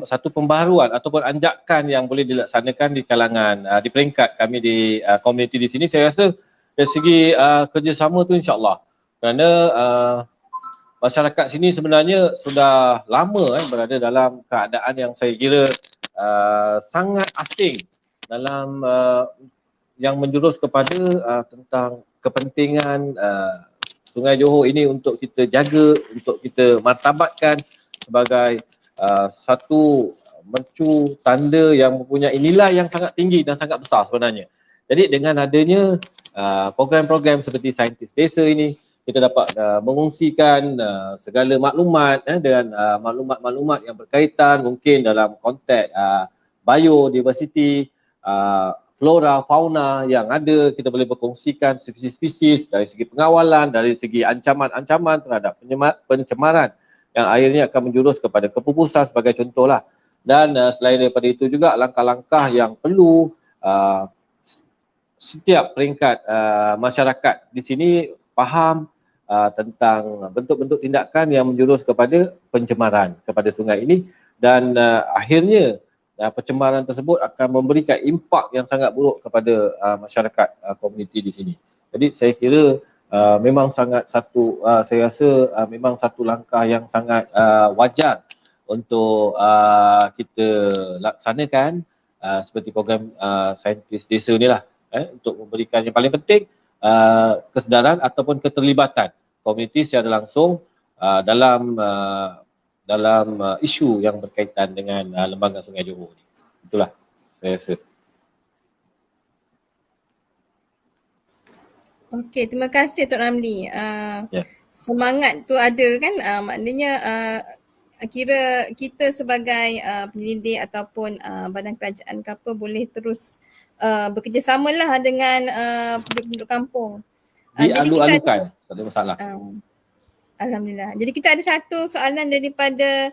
satu pembaharuan ataupun anjakan yang boleh dilaksanakan di kalangan di peringkat kami di komuniti di sini. Saya rasa dari segi kerjasama tu insya-Allah, kerana masyarakat sini sebenarnya sudah lama berada dalam keadaan yang saya kira sangat asing dalam yang menjurus kepada tentang kepentingan Sungai Johor ini untuk kita jaga, untuk kita martabatkan sebagai satu mercu tanda yang mempunyai nilai yang sangat tinggi dan sangat besar sebenarnya. Jadi dengan adanya program-program seperti Saintis Desa ini, kita dapat mengungsikan segala maklumat dengan maklumat-maklumat yang berkaitan mungkin dalam konteks biodiversity, flora, fauna yang ada. Kita boleh berkongsikan spesies-spesies dari segi pengawalan, dari segi ancaman-ancaman terhadap pencemaran yang akhirnya akan menjurus kepada kepupusan sebagai contohlah. Dan selain daripada itu juga langkah-langkah yang perlu setiap peringkat masyarakat di sini faham tentang bentuk-bentuk tindakan yang menjurus kepada pencemaran kepada sungai ini, dan akhirnya pencemaran tersebut akan memberikan impak yang sangat buruk kepada masyarakat komuniti di sini. Jadi saya kira memang sangat saya rasa memang satu langkah yang sangat wajar untuk kita laksanakan seperti program Saintis Desa ni lah, untuk memberikan yang paling penting kesedaran ataupun keterlibatan komuniti secara langsung dalam isu yang berkaitan dengan lembaga Sungai Johor ni. Itulah saya rasa. Okey, terima kasih Tok Ramli. Semangat tu ada kan, maknanya kira kita sebagai penyelidik ataupun badan kerajaan ke apa boleh terus bekerjasama lah dengan penduduk kampung. Dialu-alukan, tak ada masalah. Alhamdulillah. Jadi kita ada satu soalan daripada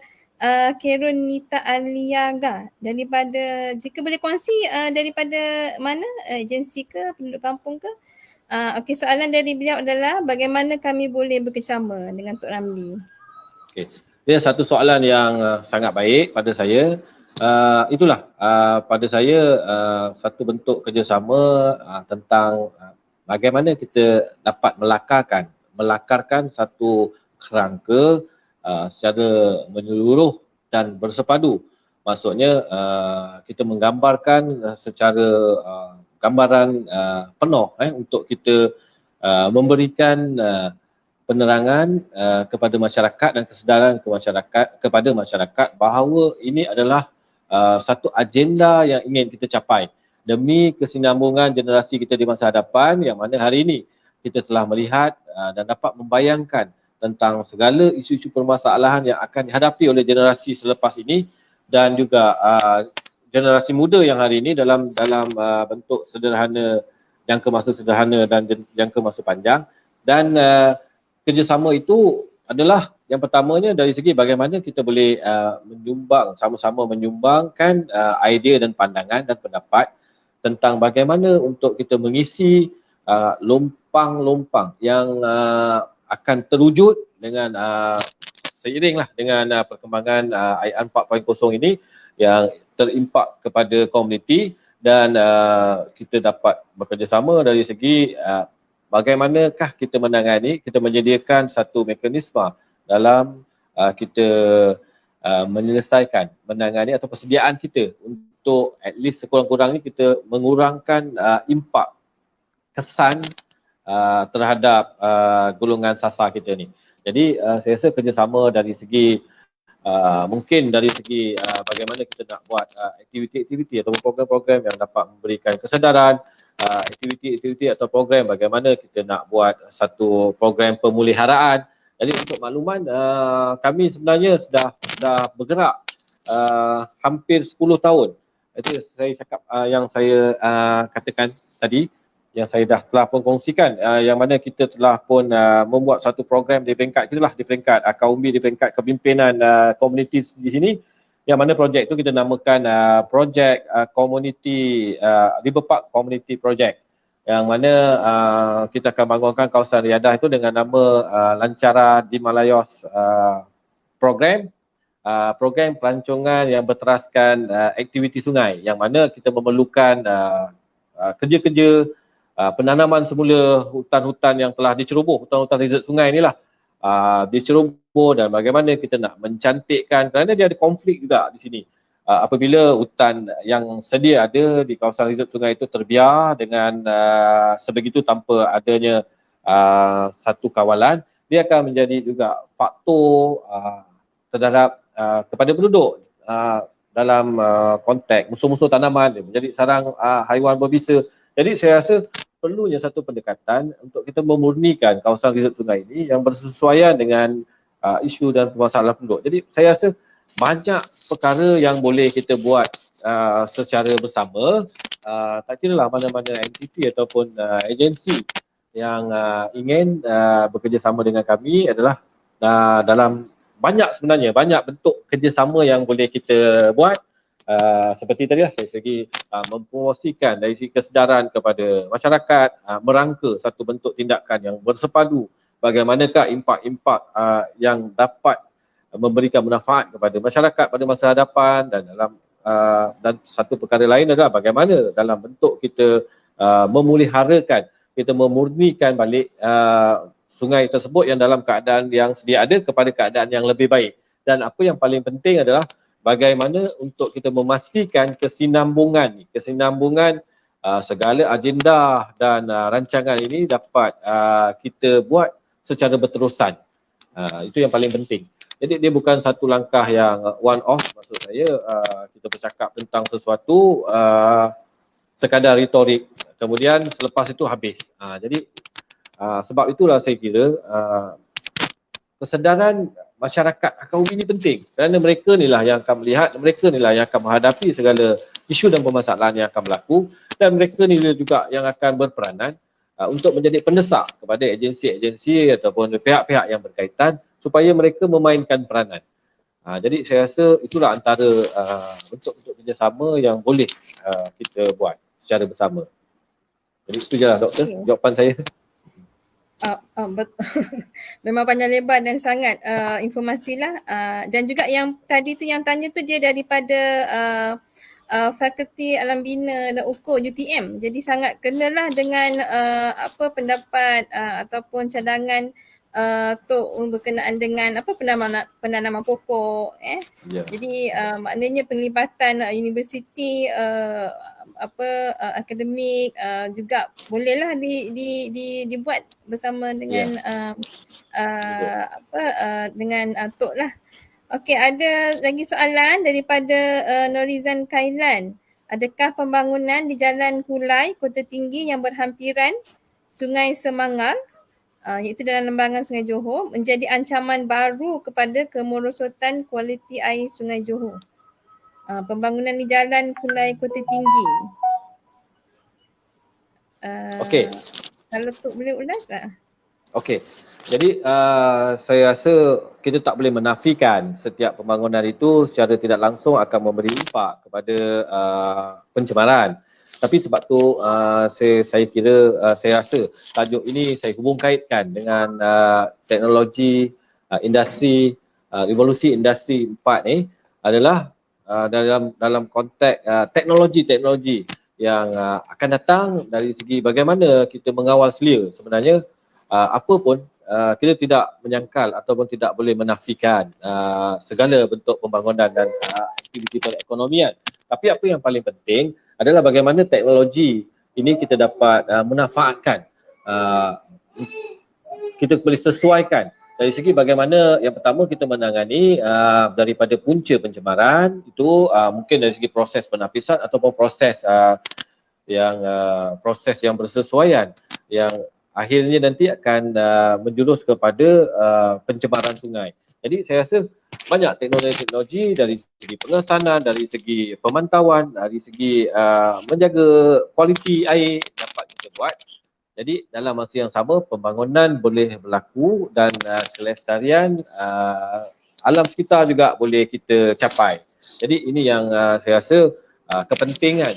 Kerun Nita Aliaga, daripada, jika boleh kongsi daripada mana, agensi ke, penduduk kampung ke? Okey, soalan dari beliau adalah bagaimana kami boleh bekerjasama dengan Tok Ramli? Okey, dia satu soalan yang sangat baik pada saya. Itulah pada saya satu bentuk kerjasama tentang bagaimana kita dapat melakarkan satu kerangka secara menyeluruh dan bersepadu. Maksudnya kita menggambarkan secara gambaran penuh untuk kita memberikan penerangan kepada masyarakat dan kesedaran kepada masyarakat bahawa ini adalah satu agenda yang ingin kita capai demi kesinambungan generasi kita di masa hadapan, yang mana hari ini kita telah melihat dan dapat membayangkan tentang segala isu-isu permasalahan yang akan dihadapi oleh generasi selepas ini, dan juga generasi muda yang hari ini dalam bentuk sederhana, jangka masa sederhana dan jangka masa panjang. Dan kerjasama itu adalah yang pertamanya dari segi bagaimana kita boleh sama-sama menyumbangkan idea dan pandangan dan pendapat tentang bagaimana untuk kita mengisi lompang-lompang yang akan terwujud dengan seiringlah dengan perkembangan IAN 4.0 ini yang terimpak kepada komuniti, dan kita dapat bekerjasama dari segi bagaimanakah kita menyediakan satu mekanisme dalam kita menyelesaikan, menangani atau persediaan kita untuk at least sekurang-kurangnya kita mengurangkan impak kesan terhadap golongan sasar kita ni. Jadi saya rasa kerjasama dari segi mungkin dari segi bagaimana kita nak buat aktiviti-aktiviti atau program-program yang dapat memberikan kesedaran, aktiviti-aktiviti atau program bagaimana kita nak buat satu program pemeliharaan. Jadi untuk makluman, kami sebenarnya sudah bergerak hampir 10 tahun. Itu saya cakap yang saya katakan tadi, yang saya telah pun kongsikan, yang mana kita telah pun membuat satu program di peringkat Akaumbi, di peringkat kepimpinan komuniti di sini, yang mana projek itu kita namakan projek community River Park Community Project, yang mana kita akan bangunkan kawasan riadah itu dengan nama Lancara di Malayos program pelancongan yang berteraskan aktiviti sungai, yang mana kita memerlukan kerja-kerja penanaman semula hutan-hutan yang telah diceroboh, hutan-hutan resort sungai inilah diceroboh, dan bagaimana kita nak mencantikkan, kerana dia ada konflik juga di sini apabila hutan yang sedia ada di kawasan reserve sungai itu terbiar dengan sebegitu tanpa adanya satu kawalan, dia akan menjadi juga faktor terhadap kepada penduduk dalam konteks musuh-musuh tanaman, dia menjadi sarang haiwan berbisa. Jadi saya rasa perlunya satu pendekatan untuk kita memurnikan kawasan reserve sungai ini yang bersesuaian dengan isu dan permasalahan penduduk. Jadi saya rasa banyak perkara yang boleh kita buat secara bersama. Tak kira lah mana-mana entiti ataupun agensi yang ingin bekerjasama dengan kami adalah dalam sebenarnya banyak bentuk kerjasama yang boleh kita buat. Seperti tadi lah, dari segi mempromosikan, dari segi kesedaran kepada masyarakat, merangka satu bentuk tindakan yang bersepadu, bagaimanakah impak-impak yang dapat memberikan manfaat kepada masyarakat pada masa hadapan, dan satu perkara lain adalah bagaimana dalam bentuk kita memuliharakan, kita memurnikan balik sungai tersebut yang dalam keadaan yang sedia ada kepada keadaan yang lebih baik. Dan apa yang paling penting adalah bagaimana untuk kita memastikan kesinambungan segala agenda dan rancangan ini dapat kita buat secara berterusan. Itu yang paling penting. Jadi dia bukan satu langkah yang one off, maksud saya kita bercakap tentang sesuatu sekadar retorik, kemudian selepas itu habis. Jadi sebab itulah saya kira kesedaran masyarakat Akaubi ini penting, kerana mereka inilah yang akan melihat, mereka inilah yang akan menghadapi segala isu dan permasalahan yang akan berlaku, dan mereka inilah juga yang akan berperanan untuk menjadi pendesak kepada agensi-agensi ataupun pihak-pihak yang berkaitan supaya mereka memainkan peranan. Jadi saya rasa itulah antara bentuk-bentuk kerjasama yang boleh kita buat secara bersama. Jadi itu je lah doktor, jawapan saya. Memang panjang lebar dan sangat informasi lah. Dan juga yang tadi tu yang tanya tu dia daripada Fakulti Alam Bina dan Ukur UTM. Jadi sangat kenalah dengan apa pendapat ataupun cadangan untuk berkenaan dengan apa penanaman pokok Yeah. Jadi maknanya penglibatan universiti akademik juga bolehlah dibuat bersama dengan dengan Tok lah. Okey, ada lagi soalan daripada Norizan Kailan. Adakah pembangunan di Jalan Kulai, Kota Tinggi yang berhampiran Sungai Semangal iaitu dalam lembangan Sungai Johor menjadi ancaman baru kepada kemerosotan kualiti air Sungai Johor? Pembangunan di Jalan Kulai Kota Tinggi. Okey. Kalau Tok boleh ulas Okey. Jadi saya rasa kita tak boleh menafikan setiap pembangunan itu secara tidak langsung akan memberi impak kepada pencemaran. Tapi sebab tu saya kira saya rasa tajuk ini saya hubung kaitkan dengan teknologi industri revolusi industri 4 ni adalah dalam konteks teknologi yang akan datang dari segi bagaimana kita mengawal selia. Sebenarnya apa pun kita tidak menyangkal ataupun tidak boleh menafikan segala bentuk pembangunan dan aktiviti perekonomian. Tapi apa yang paling penting adalah bagaimana teknologi ini kita dapat memanfaatkan, kita boleh sesuaikan dari segi bagaimana yang pertama kita menangani daripada punca pencemaran itu mungkin dari segi proses penapisan ataupun proses yang bersesuaian yang akhirnya nanti akan menjurus kepada pencemaran sungai. Jadi saya rasa banyak teknologi dari segi pengesanan, dari segi pemantauan, dari segi menjaga kualiti air dapat kita buat. Jadi dalam masa yang sama pembangunan boleh berlaku dan kelestarian alam sekitar juga boleh kita capai. Jadi ini yang saya rasa kepentingan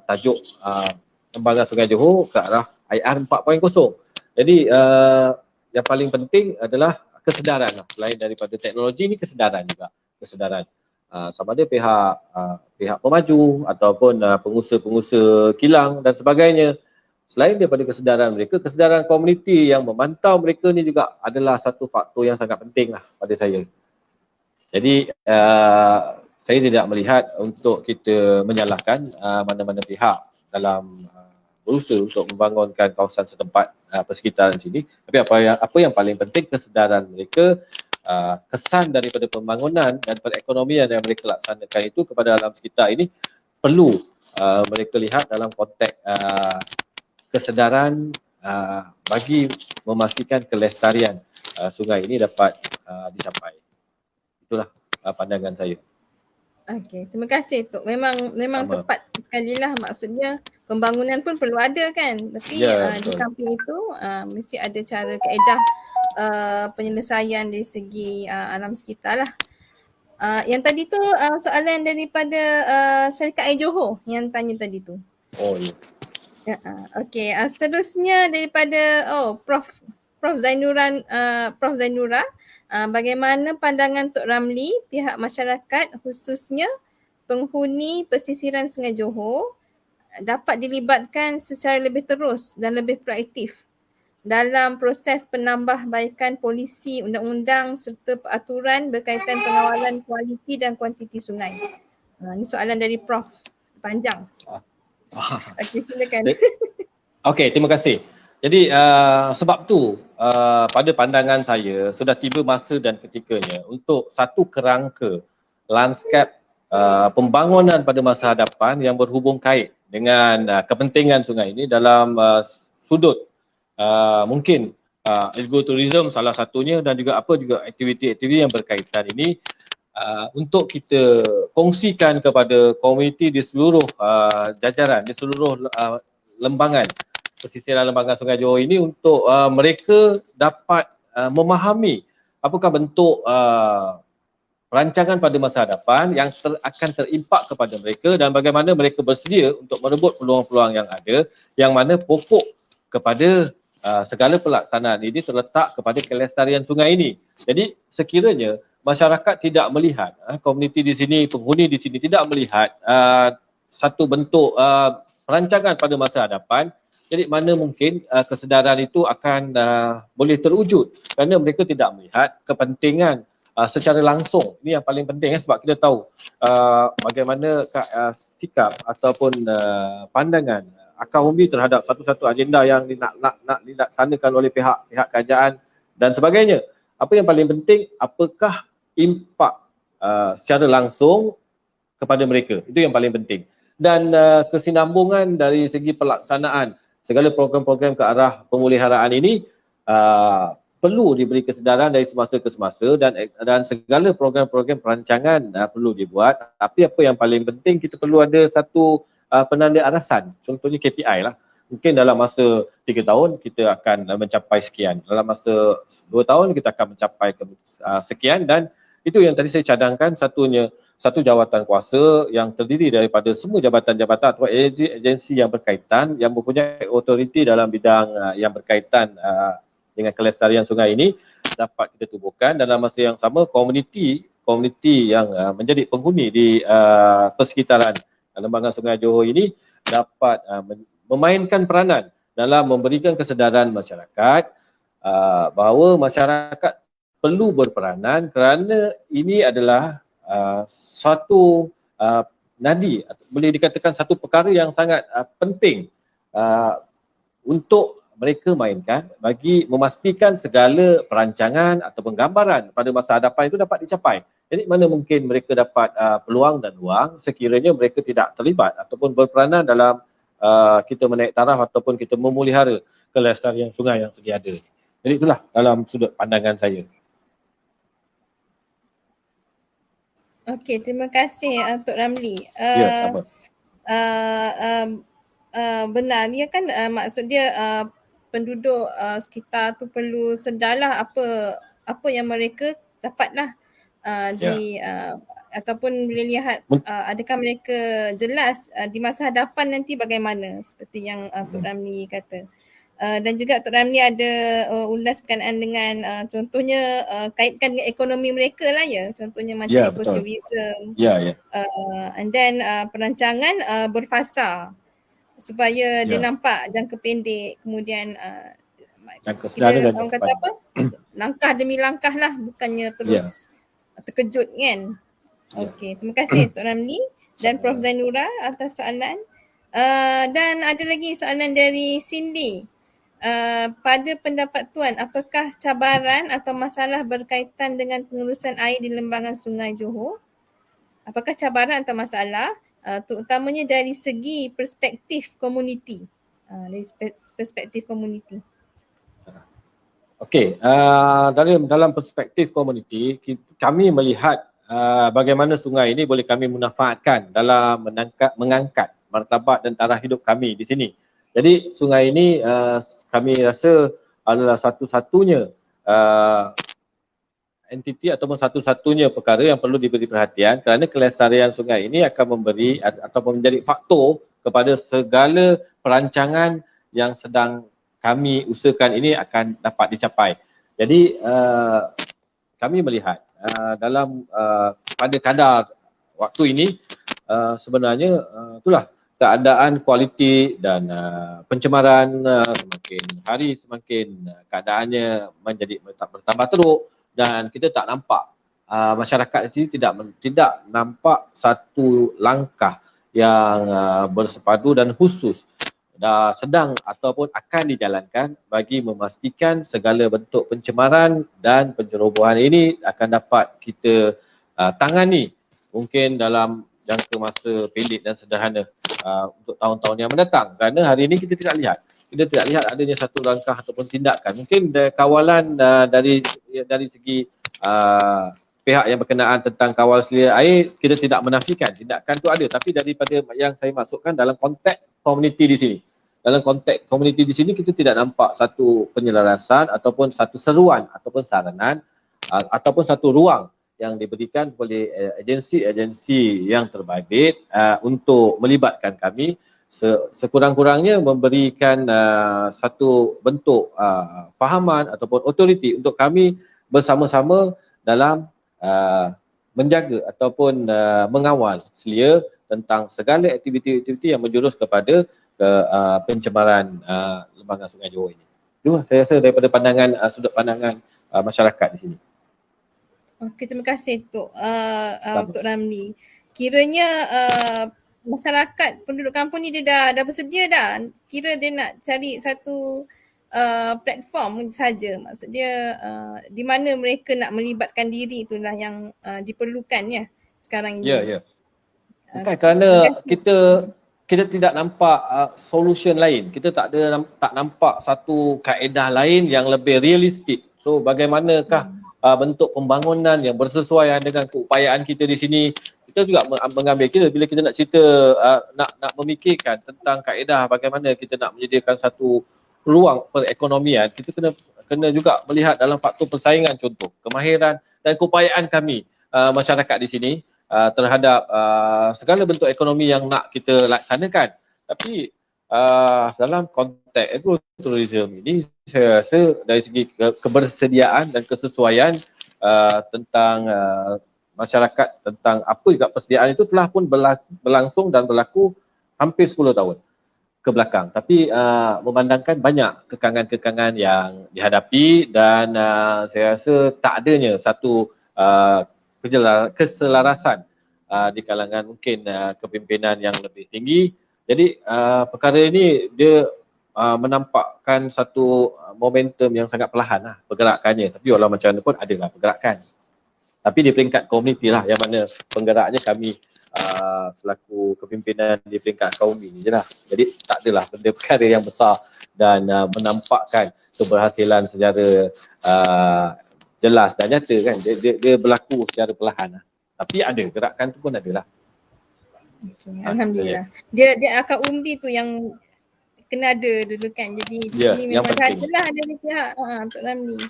tajuk Lembangan Sungai Johor ke arah IR 4.0. Jadi yang paling penting adalah kesedaran lah. Selain daripada teknologi ni kesedaran juga. Kesedaran sama ada pihak pemaju ataupun pengusaha-pengusaha kilang dan sebagainya. Selain daripada kesedaran mereka, kesedaran komuniti yang memantau mereka ni juga adalah satu faktor yang sangat penting lah pada saya. Jadi saya tidak melihat untuk kita menyalahkan mana-mana pihak dalam berusaha untuk membangunkan kawasan setempat persekitaran sini. Tapi apa yang paling penting, kesedaran mereka, kesan daripada pembangunan dan perekonomian yang mereka laksanakan itu kepada alam sekitar ini perlu mereka lihat dalam konteks kesedaran bagi memastikan kelestarian sungai ini dapat dicapai. Itulah pandangan saya. Okey, terima kasih Tok. Memang Sama. tepat sekali lah, maksudnya pembangunan pun perlu ada kan. Tapi Ya, di betul. samping itu mesti ada cara kaedah penyelesaian dari segi alam sekitar lah. Yang tadi tu soalan daripada syarikat Air Johor yang tanya tadi tu. Oh ya. Okey, seterusnya daripada Prof Zainura, bagaimana pandangan Tok Ramli pihak masyarakat khususnya penghuni pesisiran Sungai Johor dapat dilibatkan secara lebih terus dan lebih proaktif dalam proses penambahbaikan polisi, undang-undang serta peraturan berkaitan pengawalan kualiti dan kuantiti sungai. Ini soalan dari Prof. Panjang. Okey, silakan. Okey, terima kasih. Jadi sebab tu pada pandangan saya sudah tiba masa dan ketikanya untuk satu kerangka lanskap pembangunan pada masa hadapan yang berhubung kait dengan kepentingan sungai ini dalam sudut mungkin agrotourism salah satunya dan juga aktiviti-aktiviti yang berkaitan ini untuk kita kongsikan kepada komuniti di seluruh jajaran, di seluruh lembangan pesisiran lembangan Sungai Johor ini untuk mereka dapat memahami apakah bentuk rancangan pada masa hadapan yang akan terimpak kepada mereka dan bagaimana mereka bersedia untuk merebut peluang-peluang yang ada, yang mana pokok kepada segala pelaksanaan ini terletak kepada kelestarian sungai ini. Jadi sekiranya masyarakat tidak melihat, komuniti di sini, penghuni di sini tidak melihat satu bentuk perancangan pada masa hadapan, jadi mana mungkin kesedaran itu akan boleh terwujud kerana mereka tidak melihat kepentingan secara langsung. Ini yang paling penting sebab kita tahu bagaimana sikap ataupun pandangan akar umbi terhadap satu-satu agenda yang nak dilaksanakan oleh pihak kerajaan dan sebagainya. Apa yang paling penting, apakah impak secara langsung kepada mereka. Itu yang paling penting. Dan kesinambungan dari segi pelaksanaan segala program-program ke arah pemuliharaan ini perlu diberi kesedaran dari semasa ke semasa dan segala program-program perancangan perlu dibuat. Tapi apa yang paling penting, kita perlu ada satu penanda arasan. Contohnya KPI lah. Mungkin dalam masa 3 tahun kita akan mencapai sekian. Dalam masa 2 tahun kita akan mencapai sekian dan itu yang tadi saya cadangkan, satu jawatan kuasa yang terdiri daripada semua jabatan-jabatan atau agensi yang berkaitan yang mempunyai otoriti dalam bidang yang berkaitan dengan kelestarian sungai ini dapat kita tubuhkan. Dalam masa yang sama komuniti yang menjadi penghuni di persekitaran lembangan Sungai Johor ini dapat memainkan peranan dalam memberikan kesedaran masyarakat bahawa masyarakat perlu berperanan kerana ini adalah suatu nadi, boleh dikatakan satu perkara yang sangat penting untuk mereka mainkan bagi memastikan segala perancangan atau penggambaran pada masa hadapan itu dapat dicapai. Jadi mana mungkin mereka dapat peluang dan ruang sekiranya mereka tidak terlibat ataupun berperanan dalam kita menaik taraf ataupun kita memelihara kelestarian sungai yang sedia ada. Jadi itulah dalam sudut pandangan saya. Okey, terima kasih Tok Ramli. Ya, sama. Benar, dia kan maksud dia penduduk sekitar tu perlu sedarlah apa yang mereka dapatlah ataupun boleh lihat adakah mereka jelas di masa hadapan nanti bagaimana seperti yang Tok Ramli kata. Dan juga Tok Ramli ada ulas berkenaan dengan contohnya kaitkan dengan ekonomi mereka lah ya, contohnya macam ekotourism. And then perancangan berfasa supaya dia nampak jangka pendek, kemudian kita orang kata apa, langkah demi langkah lah, bukannya terus terkejut kan. Okey, terima kasih Tok Ramli dan Prof Zainura atas soalan. Dan ada lagi soalan dari Cindy. Pada pendapat Tuan, apakah cabaran atau masalah berkaitan dengan pengurusan air di lembangan Sungai Johor? Apakah cabaran atau masalah terutamanya dari segi perspektif komuniti? Dari perspektif komuniti. Okey, dalam perspektif komuniti, kami melihat bagaimana sungai ini boleh kami manfaatkan dalam mengangkat martabat dan taraf hidup kami di sini. Jadi sungai ini kami rasa adalah satu-satunya entiti ataupun satu-satunya perkara yang perlu diberi perhatian, kerana kelestarian sungai ini akan memberi ataupun menjadi faktor kepada segala perancangan yang sedang kami usahakan ini akan dapat dicapai. Jadi kami melihat dalam pada kadar waktu ini sebenarnya itulah keadaan kualiti dan pencemaran semakin hari semakin keadaannya menjadi bertambah teruk, dan kita tak nampak masyarakat ini tidak nampak satu langkah yang bersepadu dan khusus sedang ataupun akan dijalankan bagi memastikan segala bentuk pencemaran dan pencerobohan ini akan dapat kita tangani mungkin dalam jangka masa pendek dan sederhana untuk tahun-tahun yang mendatang. Kerana hari ini kita tidak lihat adanya satu langkah ataupun tindakan. Mungkin kawalan dari segi pihak yang berkenaan tentang kawal selia air, kita tidak menafikan tindakan itu ada, tapi daripada yang saya masukkan dalam konteks komuniti di sini. Dalam konteks komuniti di sini kita tidak nampak satu penyelarasan ataupun satu seruan ataupun saranan ataupun satu ruang yang diberikan oleh agensi-agensi yang terbabit untuk melibatkan kami, sekurang-kurangnya memberikan satu bentuk fahaman ataupun otoriti untuk kami bersama-sama dalam menjaga ataupun mengawal selia tentang segala aktiviti-aktiviti yang menjurus kepada pencemaran lembangan Sungai Johor ini. Itu saya rasa daripada pandangan sudut pandangan masyarakat di sini. Okey, terima kasih Tok Ramli. Kiranya masyarakat penduduk kampung ni dia dah bersedia dah. Kira dia nak cari satu platform saja. Maksud dia di mana mereka nak melibatkan diri, itulah yang diperlukan ya sekarang ini. Ya. Bukan kerana kita tidak nampak solution lain. Kita tak nampak satu kaedah lain yang lebih realistik. So bagaimanakah bentuk pembangunan yang bersesuaian dengan keupayaan kita di sini? Kita juga mengambil kira bila kita nak cerita nak memikirkan tentang kaedah bagaimana kita nak menyediakan satu peluang perekonomian, kita kena juga melihat dalam faktor persaingan, contoh kemahiran dan keupayaan kami masyarakat di sini terhadap segala bentuk ekonomi yang nak kita laksanakan. Tapi dalam konteks agrotourism ini, saya rasa dari segi kebersediaan dan kesesuaian tentang masyarakat, tentang apa juga persediaan itu telah pun berlangsung dan berlaku hampir 10 tahun ke belakang. Tapi memandangkan banyak kekangan-kekangan yang dihadapi dan saya rasa tak adanya satu keselarasan di kalangan mungkin kepimpinan yang lebih tinggi. Jadi perkara ini dia menampakkan satu momentum yang sangat perlahan lah pergerakannya. Tapi walau macam mana pun adalah pergerakan. Tapi di peringkat komuniti lah yang mana penggeraknya kami selaku kepimpinan di peringkat kaum ini je lah. Jadi tak adalah benda perkara yang besar dan menampakkan keberhasilan secara jelas dan nyata kan. Dia berlaku secara perlahan lah. Tapi ada, gerakan tu pun adalah. Okay, Alhamdulillah. Dia akar umbi tu yang kena ada dulu kan. Jadi di sini memang adalah dari pihak Tok Ramli.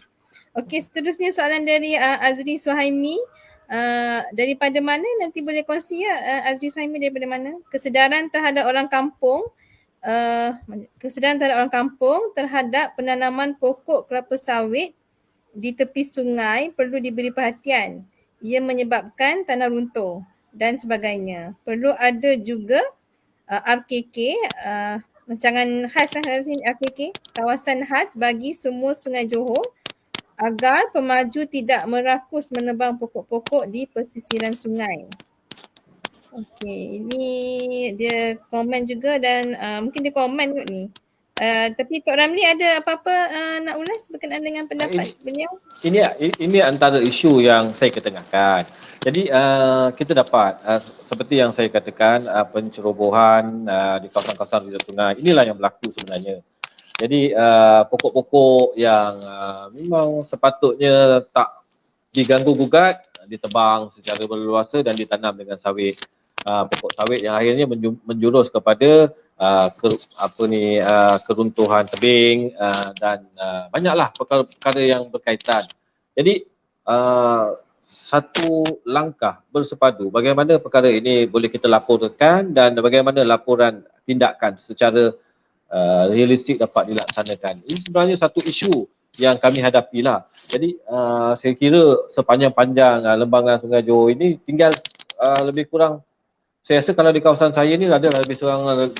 Okey, seterusnya soalan dari Azri Suhaimi. Daripada mana, nanti boleh kongsi ya Azri Suhaimi, daripada mana? Kesedaran terhadap orang kampung terhadap penanaman pokok kelapa sawit di tepi sungai perlu diberi perhatian. Ia menyebabkan tanah runtuh dan sebagainya. Perlu ada juga RKK, rancangan khas lah sini, RKK, kawasan khas bagi semua Sungai Johor agar pemaju tidak merakus menebang pokok-pokok di pesisiran sungai. Okey, ini dia komen juga dan mungkin dia komen kot ni. Tapi Tok Ramli ada apa-apa nak ulas berkenaan dengan pendapat beliau? Ini antara isu yang saya ketengahkan. Jadi kita dapat seperti yang saya katakan, pencerobohan di kawasan-kawasan pesisir sungai. Inilah yang berlaku sebenarnya. Jadi pokok-pokok yang memang sepatutnya tak diganggu gugat ditebang secara berleluasa dan ditanam dengan sawit, pokok sawit yang akhirnya menjurus kepada keruntuhan tebing dan banyaklah perkara-perkara yang berkaitan. Jadi satu langkah bersepadu bagaimana perkara ini boleh kita laporkan dan bagaimana laporan tindakan secara realistik dapat dilaksanakan. Ini sebenarnya satu isu yang kami hadapilah. Jadi saya kira sepanjang-panjang lembangan Sungai Johor ini tinggal lebih kurang, saya rasa kalau di kawasan saya ni ada lebih kurang 20%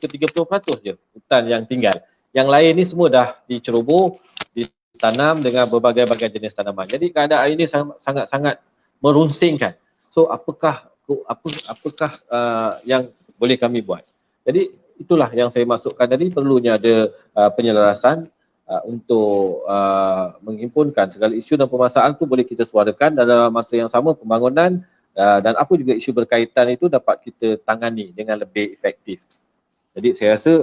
ke 30% je hutan yang tinggal. Yang lain ni semua dah diceroboh, ditanam dengan berbagai-bagai jenis tanaman. Jadi keadaan ini sangat-sangat merunsingkan. So apakah yang boleh kami buat? Jadi itulah yang saya maksudkan tadi, perlunya ada penyelarasan untuk menghimpunkan segala isu dan permasalahan tu boleh kita suarakan dan dalam masa yang sama pembangunan dan apa juga isu berkaitan itu dapat kita tangani dengan lebih efektif. Jadi saya rasa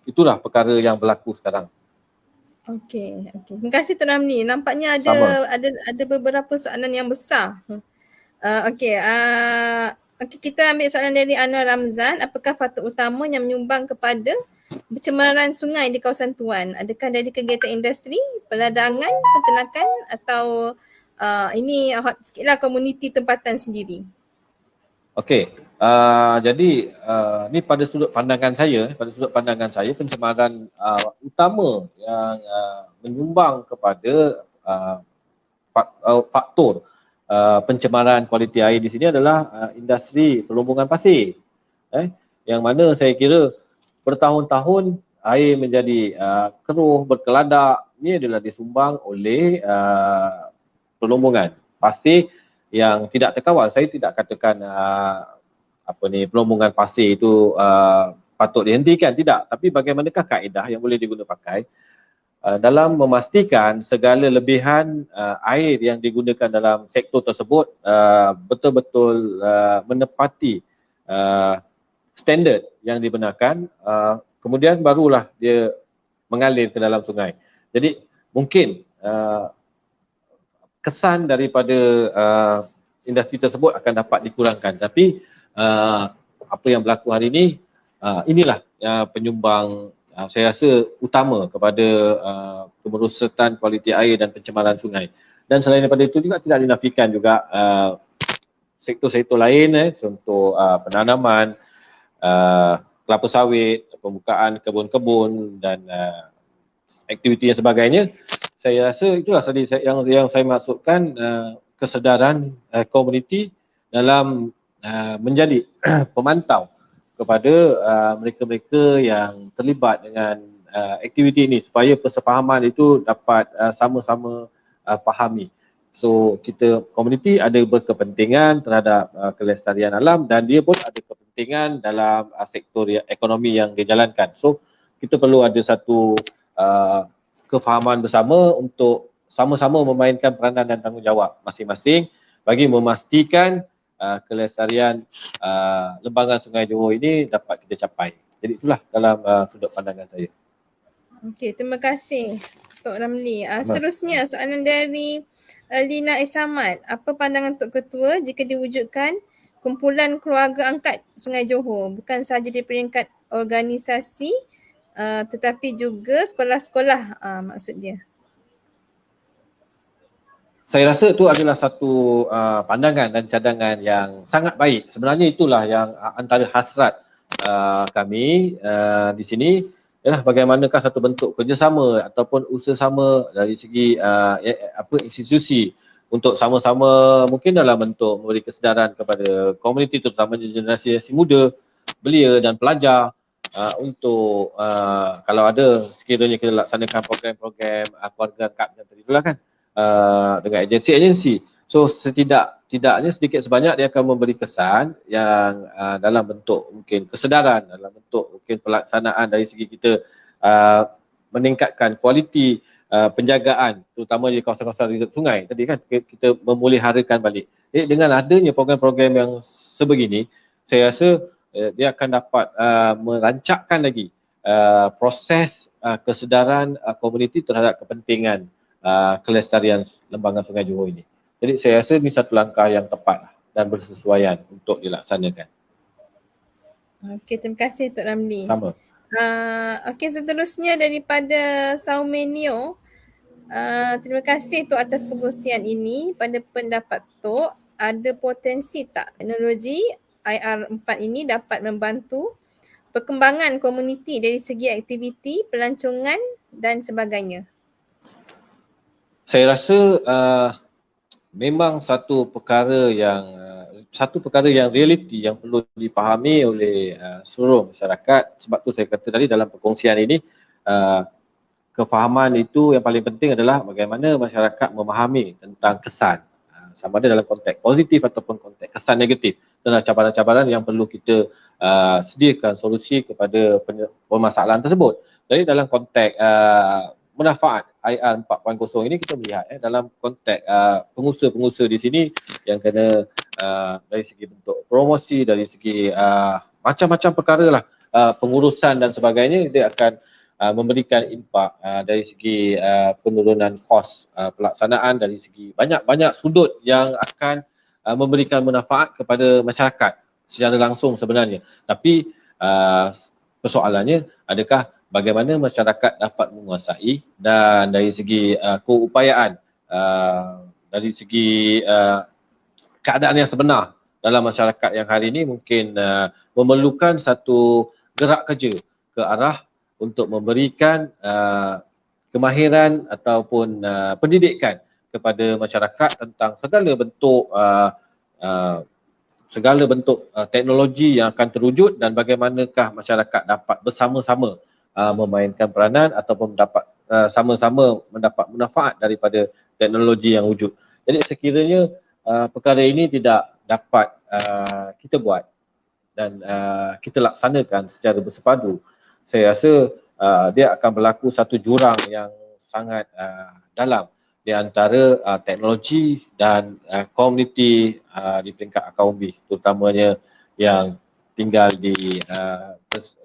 itulah perkara yang berlaku sekarang. Okey. Terima kasih Tok Ramli. Nampaknya ada beberapa soalan yang besar. Okey, kita ambil soalan dari Anwar Ramzan. Apakah faktor utama yang menyumbang kepada pencemaran sungai di kawasan Tuan? Adakah dari kegiatan industri, peladangan, peternakan atau ini hot sikitlah komuniti tempatan sendiri? Okey, jadi ni pada sudut pandangan saya, pencemaran utama yang menyumbang kepada faktor pencemaran kualiti air di sini adalah industri pelumbungan pasir. Yang mana saya kira bertahun-tahun air menjadi keruh, berkeladak. Ini adalah disumbang oleh pelumbungan pasir yang tidak terkawal. Saya tidak katakan pelumbungan pasir itu patut dihentikan, tidak. Tapi bagaimanakah kaedah yang boleh digunakan pakai dalam memastikan segala lebihan air yang digunakan dalam sektor tersebut betul-betul menepati standard yang dibenarkan, kemudian barulah dia mengalir ke dalam sungai. Jadi mungkin kesan daripada industri tersebut akan dapat dikurangkan. Tapi apa yang berlaku hari ini, inilah penyumbang saya rasa utama kepada kemerosotan kualiti air dan pencemaran sungai. Dan selain daripada itu juga tidak dinafikan juga sektor-sektor lain, contoh penanaman, kelapa sawit, pembukaan kebun-kebun dan aktiviti yang sebagainya. Saya rasa itulah tadi yang saya maksudkan, kesedaran komuniti dalam menjadi pemantau kepada mereka-mereka yang terlibat dengan aktiviti ini supaya persefahaman itu dapat sama-sama fahami. So kita komuniti ada berkepentingan terhadap kelestarian alam dan dia pun ada kepentingan dalam sektor ekonomi yang dijalankan. So kita perlu ada satu kefahaman bersama untuk sama-sama memainkan peranan dan tanggungjawab masing-masing bagi memastikan kelestarian lembangan Sungai Johor ini dapat kita capai. Jadi itulah dalam sudut pandangan saya. Okey, terima kasih Tok Ramli. Seterusnya soalan dari Lina Isamat. Apa pandangan Tok Ketua jika diwujudkan kumpulan keluarga angkat Sungai Johor, bukan sahaja di peringkat organisasi tetapi juga sekolah-sekolah maksud dia? Saya rasa itu adalah satu pandangan dan cadangan yang sangat baik. Sebenarnya itulah yang antara hasrat kami di sini ialah bagaimanakah satu bentuk kerjasama ataupun usaha sama dari segi institusi untuk sama-sama mungkin dalam bentuk memberi kesedaran kepada komuniti, terutama generasi muda, belia dan pelajar untuk kalau ada sekiranya kita laksanakan program-program keluarga kad macam tadi itulah kan, dengan agensi-agensi. So tidaknya sedikit sebanyak dia akan memberi kesan yang dalam bentuk mungkin kesedaran, dalam bentuk mungkin pelaksanaan dari segi kita meningkatkan kualiti penjagaan terutamanya di kawasan-kawasan reserve sungai tadi kan, kita memuliharakan balik. Jadi dengan adanya program-program yang sebegini, saya rasa dia akan dapat merancakkan lagi proses kesedaran komuniti terhadap kepentingan kelestarian lembangan Sungai Johor ini. Jadi saya rasa ini satu langkah yang tepat dan bersesuaian untuk dilaksanakan. Okey, terima kasih Tok Ramli. Sama. Okey, seterusnya daripada Saumenio. Terima kasih Tok atas perkongsian ini. Pada pendapat Tok, ada potensi tak teknologi IR4 ini dapat membantu perkembangan komuniti dari segi aktiviti, pelancongan dan sebagainya? Saya rasa memang satu perkara yang realiti yang perlu dipahami oleh seluruh masyarakat. Sebab tu saya kata tadi dalam perkongsian ini, kefahaman itu yang paling penting adalah bagaimana masyarakat memahami tentang kesan, sama ada dalam konteks positif ataupun konteks kesan negatif, dan cabaran-cabaran yang perlu kita sediakan solusi kepada permasalahan tersebut. Jadi dalam konteks manfaat IR 4.0 ini kita melihat dalam konteks pengusaha-pengusaha di sini yang kena dari segi bentuk promosi, dari segi macam-macam perkara lah, pengurusan dan sebagainya, dia akan memberikan impak dari segi penurunan kos pelaksanaan, dari segi banyak-banyak sudut yang akan memberikan manfaat kepada masyarakat secara langsung sebenarnya. Tapi persoalannya, adakah bagaimana masyarakat dapat menguasai, dan dari segi keupayaan, dari segi keadaan yang sebenar dalam masyarakat yang hari ini mungkin memerlukan satu gerak kerja ke arah untuk memberikan kemahiran ataupun pendidikan kepada masyarakat tentang segala bentuk teknologi yang akan terwujud, dan bagaimanakah masyarakat dapat bersama-sama memainkan peranan ataupun dapat sama-sama mendapat manfaat daripada teknologi yang wujud. Jadi sekiranya perkara ini tidak dapat kita buat dan kita laksanakan secara bersepadu, saya rasa dia akan berlaku satu jurang yang sangat dalam di antara teknologi dan komuniti di peringkat akar umbi, terutamanya yang tinggal di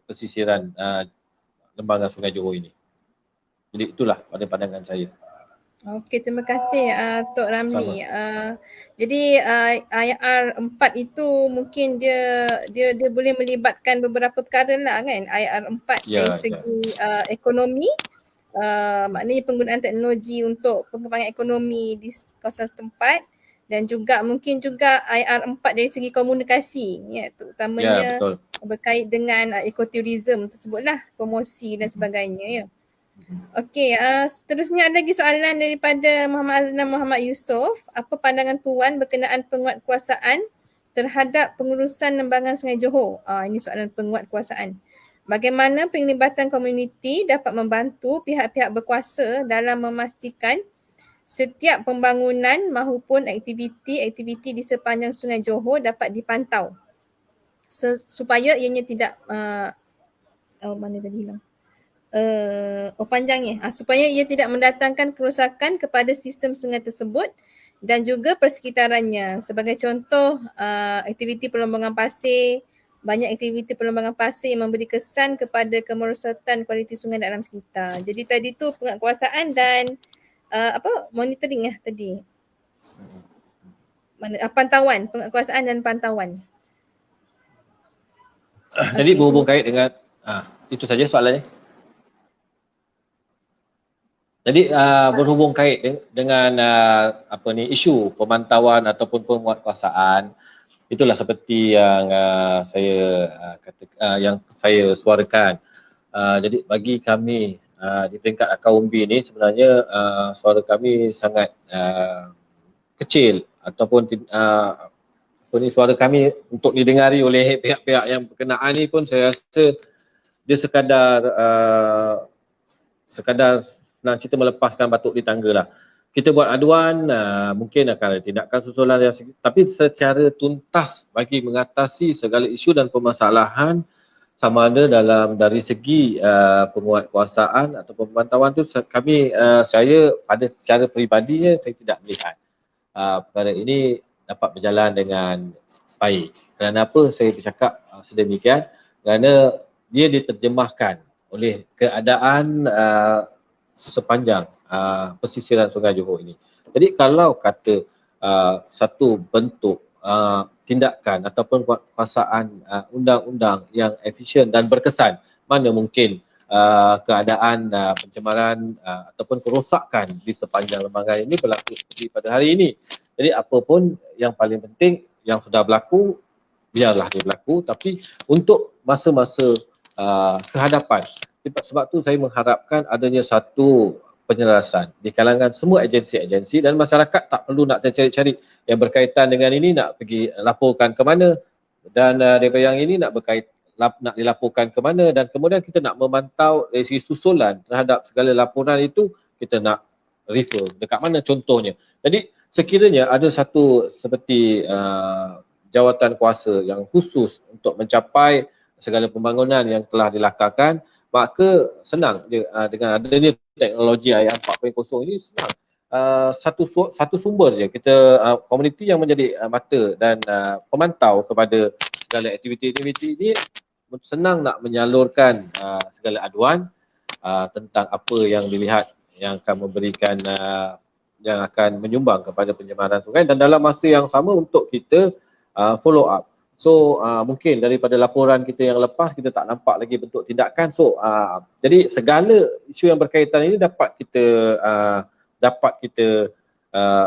pesisiran lembangan Sungai Johor ini. Jadi itulah pada pandangan saya. Okey, terima kasih Tok Ramli. Jadi IR4 itu mungkin dia boleh melibatkan beberapa perkara lah kan. IR4 dari segi ekonomi, maknanya penggunaan teknologi untuk pengembangan ekonomi di kawasan setempat, dan juga mungkin juga IR4 dari segi komunikasi, terutamanya berkait dengan ekoturism tersebutlah, promosi dan sebagainya. Okey, seterusnya ada lagi soalan daripada Muhammad Azlan Muhammad Yusof. Apa pandangan Tuan berkenaan penguatkuasaan terhadap pengurusan lembangan Sungai Johor? Ini soalan penguatkuasaan. Bagaimana penglibatan komuniti dapat membantu pihak-pihak berkuasa dalam memastikan setiap pembangunan maupun aktiviti-aktiviti di sepanjang Sungai Johor dapat dipantau supaya ianya tidak supaya ia tidak mendatangkan kerosakan kepada sistem sungai tersebut dan juga persekitarannya. Sebagai contoh, aktiviti perlombangan pasir, banyak aktiviti perlombangan pasir yang memberi kesan kepada kemerosotan kualiti sungai dalam sekitar. Jadi tadi tu penguatkuasaan dan monitoring tadi. Pantauan, penguatkuasaan dan pantauan. Jadi berhubung kait dengan itu saja soalannya. Jadi berhubung kait dengan isu pemantauan ataupun penguatkuasaan, itulah seperti yang saya suarakan. Jadi bagi kami di peringkat akar umbi ini sebenarnya suara kami sangat kecil, ataupun suara kami untuk didengari oleh pihak-pihak yang berkenaan ni pun saya rasa dia sekadar nak cerita melepaskan batuk di tangga lah. Kita buat aduan, mungkin akan ada tindakan susulan yang tapi secara tuntas bagi mengatasi segala isu dan permasalahan sama ada dari segi penguatkuasaan atau pemantauan tu saya pada secara peribadinya saya tidak melihat perkara ini dapat berjalan dengan baik. Kerana apa saya bercakap sedemikian? Kerana dia diterjemahkan oleh keadaan sepanjang pesisiran Sungai Johor ini. Jadi kalau kata satu bentuk tindakan ataupun kuasaan undang-undang yang efisien dan berkesan, mana mungkin keadaan pencemaran ataupun kerosakan di sepanjang lembaga ini berlaku seperti pada hari ini. Jadi apapun yang paling penting yang sudah berlaku, biarlah dia berlaku, tapi untuk masa-masa kehadapan. Sebab tu saya mengharapkan adanya satu penyelarasan di kalangan semua agensi-agensi dan masyarakat tak perlu nak cari-cari yang berkaitan dengan ini nak pergi laporkan ke mana dan daripada yang ini nak dilaporkan ke mana dan kemudian kita nak memantau dari segi susulan terhadap segala laporan itu kita nak refer dekat mana contohnya. Jadi sekiranya ada satu seperti jawatan kuasa yang khusus untuk mencapai segala pembangunan yang telah dilakarkan, maka senang dengan adanya teknologi IR 4.0 ini senang. Satu sumber je kita komuniti yang menjadi mata dan pemantau kepada segala aktiviti-aktiviti ini senang nak menyalurkan segala aduan tentang apa yang dilihat yang akan memberikan yang akan menyumbang kepada pencemaran sungai dan dalam masa yang sama untuk kita follow up. So mungkin daripada laporan kita yang lepas kita tak nampak lagi bentuk tindakan. So jadi segala isu yang berkaitan ini dapat kita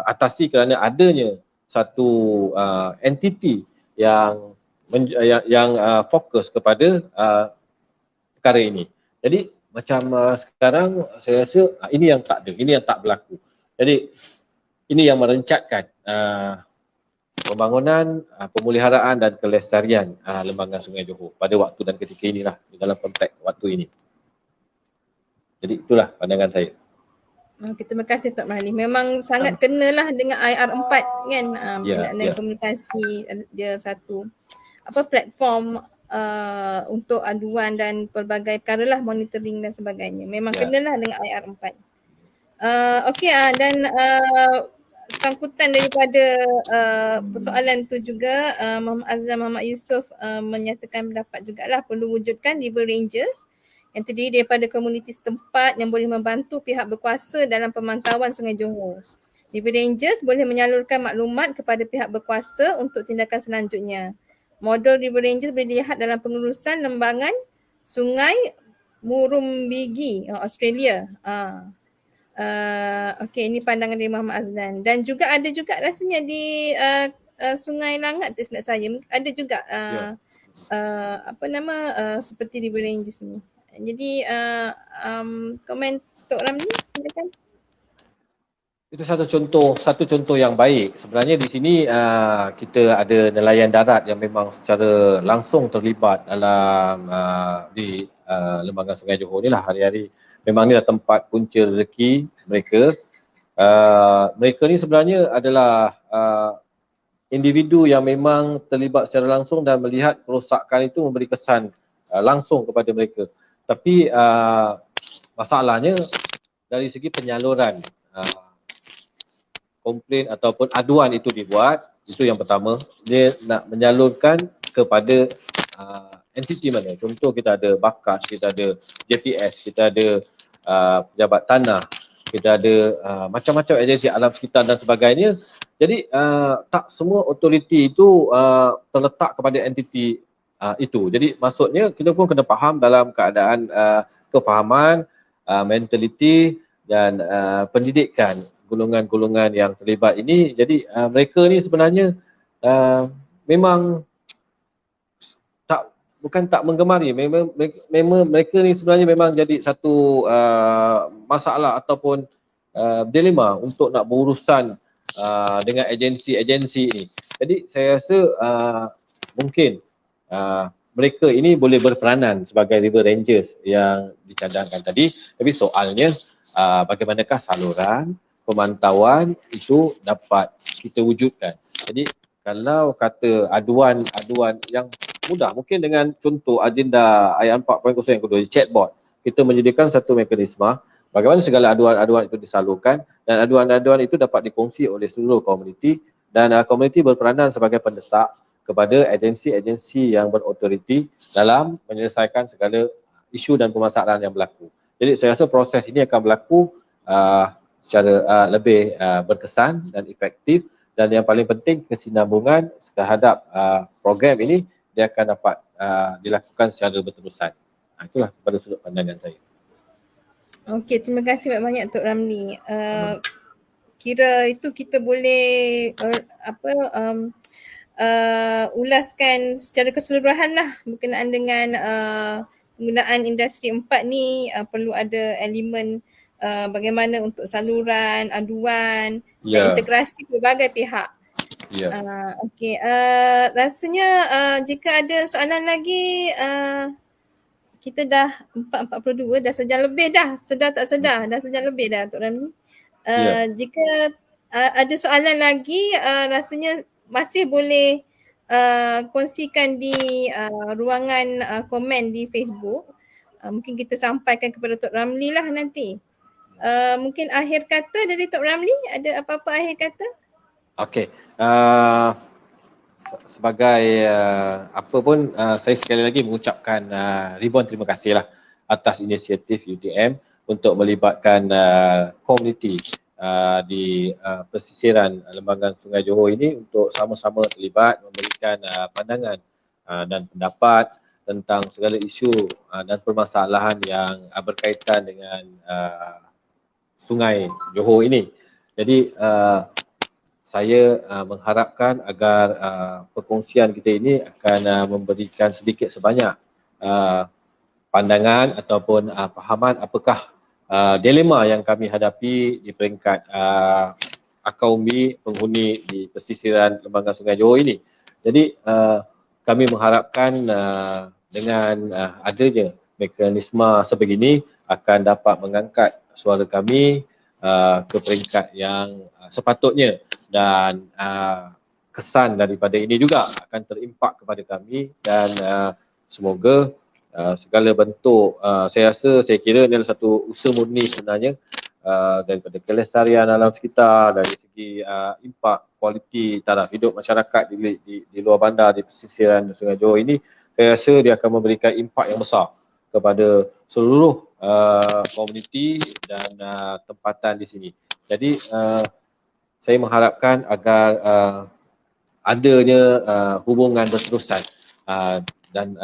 atasi kerana adanya satu entiti yang fokus kepada perkara ini. Jadi macam sekarang saya rasa ini yang tak ada, ini yang tak berlaku. Jadi ini yang merencatkan pembangunan, pemeliharaan dan kelestarian lembaga Sungai Johor pada waktu dan ketika inilah dalam konteks waktu ini. Jadi itulah pandangan saya. Terima kasih Tok Marli. Memang sangat kenalah dengan IR4 kan, dan komunikasi dia satu platform untuk aduan dan pelbagai perkara lah, monitoring dan sebagainya. Memang kenalah dengan IR4. Okey, dan sangkutan daripada persoalan tu juga Muhammad Azlan Muhammad Yusof menyatakan pendapat jugalah perlu wujudkan river rangers yang terdiri daripada komuniti setempat yang boleh membantu pihak berkuasa dalam pemantauan Sungai Johor. River rangers boleh menyalurkan maklumat kepada pihak berkuasa untuk tindakan selanjutnya. Model river rangers boleh dilihat dalam pengurusan lembangan Sungai Murrumbidgee, Australia. Okey, ini pandangan dari Muhammad Azlan. Dan juga ada juga rasanya di Sungai Langat tu silap saya. Ada juga seperti river rangers ni. Jadi komen Tok Ramli silakan. Itu satu contoh yang baik. Sebenarnya di sini kita ada nelayan darat yang memang secara langsung terlibat dalam di lembaga Sungai Johor ni lah hari-hari. Memang ni adalah tempat punca rezeki mereka. Mereka ni sebenarnya adalah individu yang memang terlibat secara langsung dan melihat kerosakan itu memberi kesan langsung kepada mereka. Tapi masalahnya dari segi penyaluran komplain ataupun aduan itu dibuat, itu yang pertama. Dia nak menyalurkan kepada entiti mana. Contoh kita ada Bakat, kita ada JPS, kita ada pejabat tanah, kita ada macam-macam agensi alam sekitar dan sebagainya. Jadi tak semua autoriti itu terletak kepada entiti itu. Jadi maksudnya kita pun kena faham dalam keadaan kefahaman, mentaliti dan pendidikan golongan-golongan yang terlibat ini. Jadi mereka ni sebenarnya memang bukan tak menggemari, memang mereka ni sebenarnya memang jadi satu masalah ataupun dilema untuk nak berurusan dengan agensi-agensi ini. Jadi saya rasa mungkin mereka ini boleh berperanan sebagai river rangers yang dicadangkan tadi. Tapi soalnya bagaimanakah saluran pemantauan itu dapat kita wujudkan. Jadi kalau kata aduan yang mudah, mungkin dengan contoh agenda ayat 4.0 yang kedua, chatbot, kita menyediakan satu mekanisme bagaimana segala aduan-aduan itu disalurkan dan aduan-aduan itu dapat dikongsi oleh seluruh komuniti dan komuniti berperanan sebagai pendesak kepada agensi-agensi yang berautoriti dalam menyelesaikan segala isu dan permasalahan yang berlaku. Jadi saya rasa proses ini akan berlaku secara lebih berkesan dan efektif, dan yang paling penting kesinambungan terhadap program ini dia akan dapat dilakukan secara berterusan. Itulah pada sudut pandangan saya. Okey, terima kasih banyak Tok Ramli. Kira itu kita boleh ulaskan secara keseluruhan lah berkenaan dengan penggunaan industri 4 ni. Perlu ada elemen bagaimana untuk saluran, aduan dan integrasi pelbagai pihak. Okey, rasanya jika ada soalan lagi, kita dah 4:42, dah sejam lebih dah, sedar tak sedar dah sejam lebih dah Tok Ramli. Jika ada soalan lagi, rasanya masih boleh kongsikan di ruangan komen di Facebook. Mungkin kita sampaikan kepada Tok Ramli lah nanti. Mungkin akhir kata dari Tok Ramli, ada apa-apa akhir kata? Okey, sebagai apa pun saya sekali lagi mengucapkan ribuan terima kasih lah atas inisiatif UTM untuk melibatkan komuniti di pesisiran lembaga Sungai Johor ini untuk sama-sama terlibat memberikan pandangan dan pendapat tentang segala isu dan permasalahan yang berkaitan dengan Sungai Johor ini. Jadi saya mengharapkan agar perkongsian kita ini akan memberikan sedikit sebanyak pandangan ataupun fahaman apakah dilema yang kami hadapi di peringkat akaumi penghuni di pesisiran lembaga Sungai Johor ini. Jadi kami mengharapkan dengan adanya mekanisme sebegini akan dapat mengangkat suara kami ke peringkat yang sepatutnya, dan kesan daripada ini juga akan terimpak kepada kami, dan semoga segala bentuk, saya kira ini adalah satu usaha murni sebenarnya daripada kelestarian alam sekitar, dari segi impak kualiti taraf hidup masyarakat di luar bandar di pesisiran Sungai Johor ini. Saya rasa dia akan memberikan impak yang besar kepada seluruh komuniti dan tempatan di sini. Jadi saya mengharapkan agar adanya hubungan berterusan dan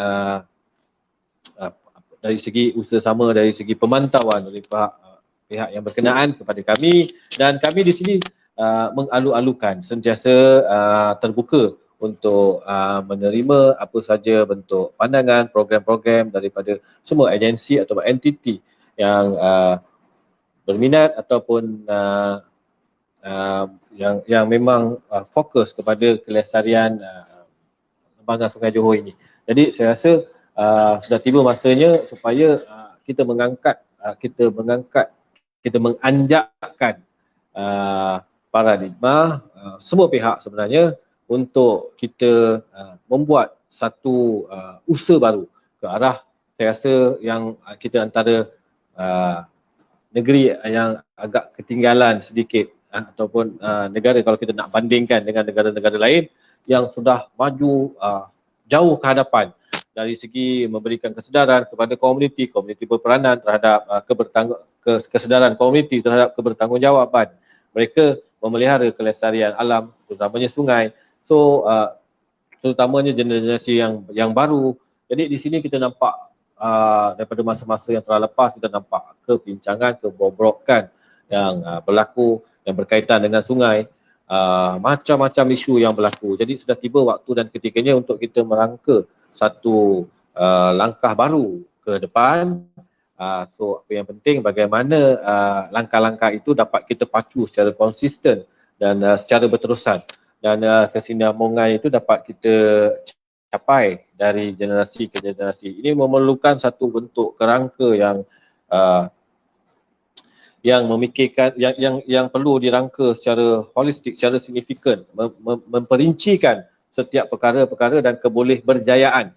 dari segi usaha sama, dari segi pemantauan oleh pihak yang berkenaan kepada kami, dan kami di sini mengalu-alukan sentiasa terbuka untuk menerima apa saja bentuk pandangan, program-program daripada semua agensi atau entiti yang berminat ataupun yang memang fokus kepada kelestarian lembaga Sungai Johor ini. Jadi saya rasa sudah tiba masanya supaya kita menganjakkan paradigma semua pihak sebenarnya untuk kita membuat satu usaha baru ke arah, saya rasa yang kita antara negeri yang agak ketinggalan sedikit ataupun negara, kalau kita nak bandingkan dengan negara-negara lain yang sudah maju jauh ke hadapan dari segi memberikan kesedaran kepada komuniti berperanan terhadap kesedaran komuniti terhadap kebertanggungjawaban mereka memelihara kelestarian alam, terutamanya sungai. So terutamanya generasi yang baru. Jadi di sini kita nampak daripada masa-masa yang telah lepas, kita nampak kebincangan, kebobrokan yang berlaku yang berkaitan dengan sungai, macam-macam isu yang berlaku. Jadi sudah tiba waktu dan ketikanya untuk kita merangka satu langkah baru ke depan. So apa yang penting bagaimana langkah-langkah itu dapat kita pacu secara konsisten dan secara berterusan, dan kesinambungan itu dapat kita dicapai dari generasi ke generasi. Ini memerlukan satu bentuk kerangka yang memikirkan yang perlu dirangka secara holistik, secara signifikan, memperincikan setiap perkara-perkara dan kebolehberjayaan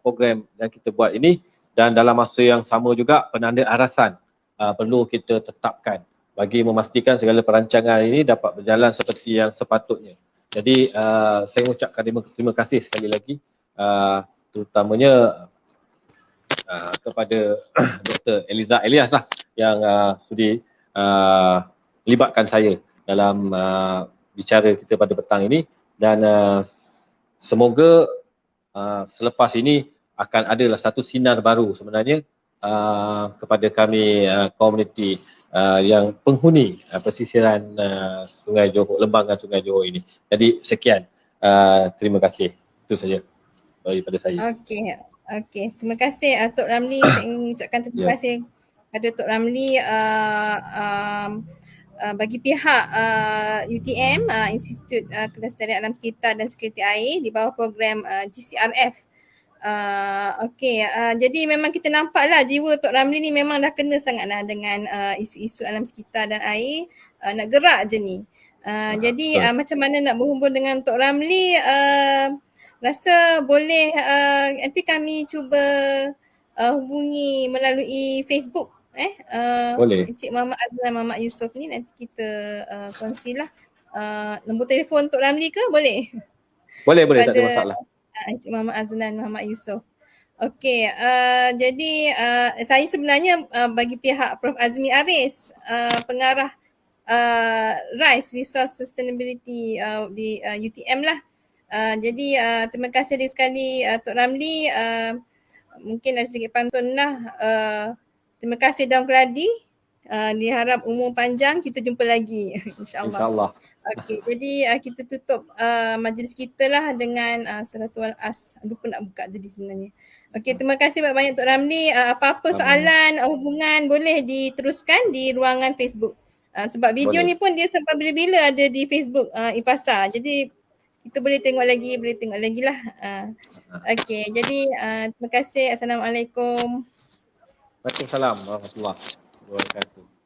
program yang kita buat ini, dan dalam masa yang sama juga penanda arasan perlu kita tetapkan bagi memastikan segala perancangan ini dapat berjalan seperti yang sepatutnya. Jadi saya mengucapkan terima kasih sekali lagi terutamanya kepada Dr. Eliza Elias lah yang sudi libatkan saya dalam bicara kita pada petang ini, dan semoga selepas ini akan adalah satu sinar baru sebenarnya kepada kami komuniti yang penghuni pesisiran Sungai Johor, lembangan Sungai Johor ini. Jadi sekian, terima kasih. Itu saja daripada saya. Okey. Terima kasih Tok Ramli. Saya ingin ucapkan terima kasih kepada Tok Ramli bagi pihak UTM, Institut Kelestarian Alam Sekitar dan Sekuriti Air di bawah program GCRF. Jadi memang kita nampaklah jiwa Tok Ramli ni memang dah kena sangatlah dengan isu-isu alam sekitar dan air, nak gerak je ni. Jadi macam mana nak berhubung dengan Tok Ramli, rasa boleh nanti kami cuba hubungi melalui Facebook Boleh. Encik Muhammad Azlan, Muhammad Yusof ni, nanti kita kongsilah nombor telefon Tok Ramli ke boleh? Boleh, tak ada masalah. Encik Muhammad Azlan, Muhammad Yusof. Okey, jadi saya sebenarnya bagi pihak Prof Azmi Aris, pengarah RISE, Resource Sustainability di UTM lah. Jadi terima kasih sekali Tok Ramli. Mungkin ada sedikit pantun lah. Terima kasih Daun Keladi. Diharap umur panjang, kita jumpa lagi insyaAllah. InsyaAllah. Okey, jadi kita tutup majlis kita lah dengan suratul As. Lupa nak buka tadi sebenarnya. Okey, terima kasih banyak Tok Ramli. Apa-apa soalan, hubungan boleh diteruskan di ruangan Facebook. Sebab video Boleh. ni pun dia sampai bila-bila ada di Facebook IPASA. Jadi kita boleh tengok lagi lah. Okey, jadi terima kasih. Assalamualaikum. Waalaikumsalam warahmatullahi wabarakatuh.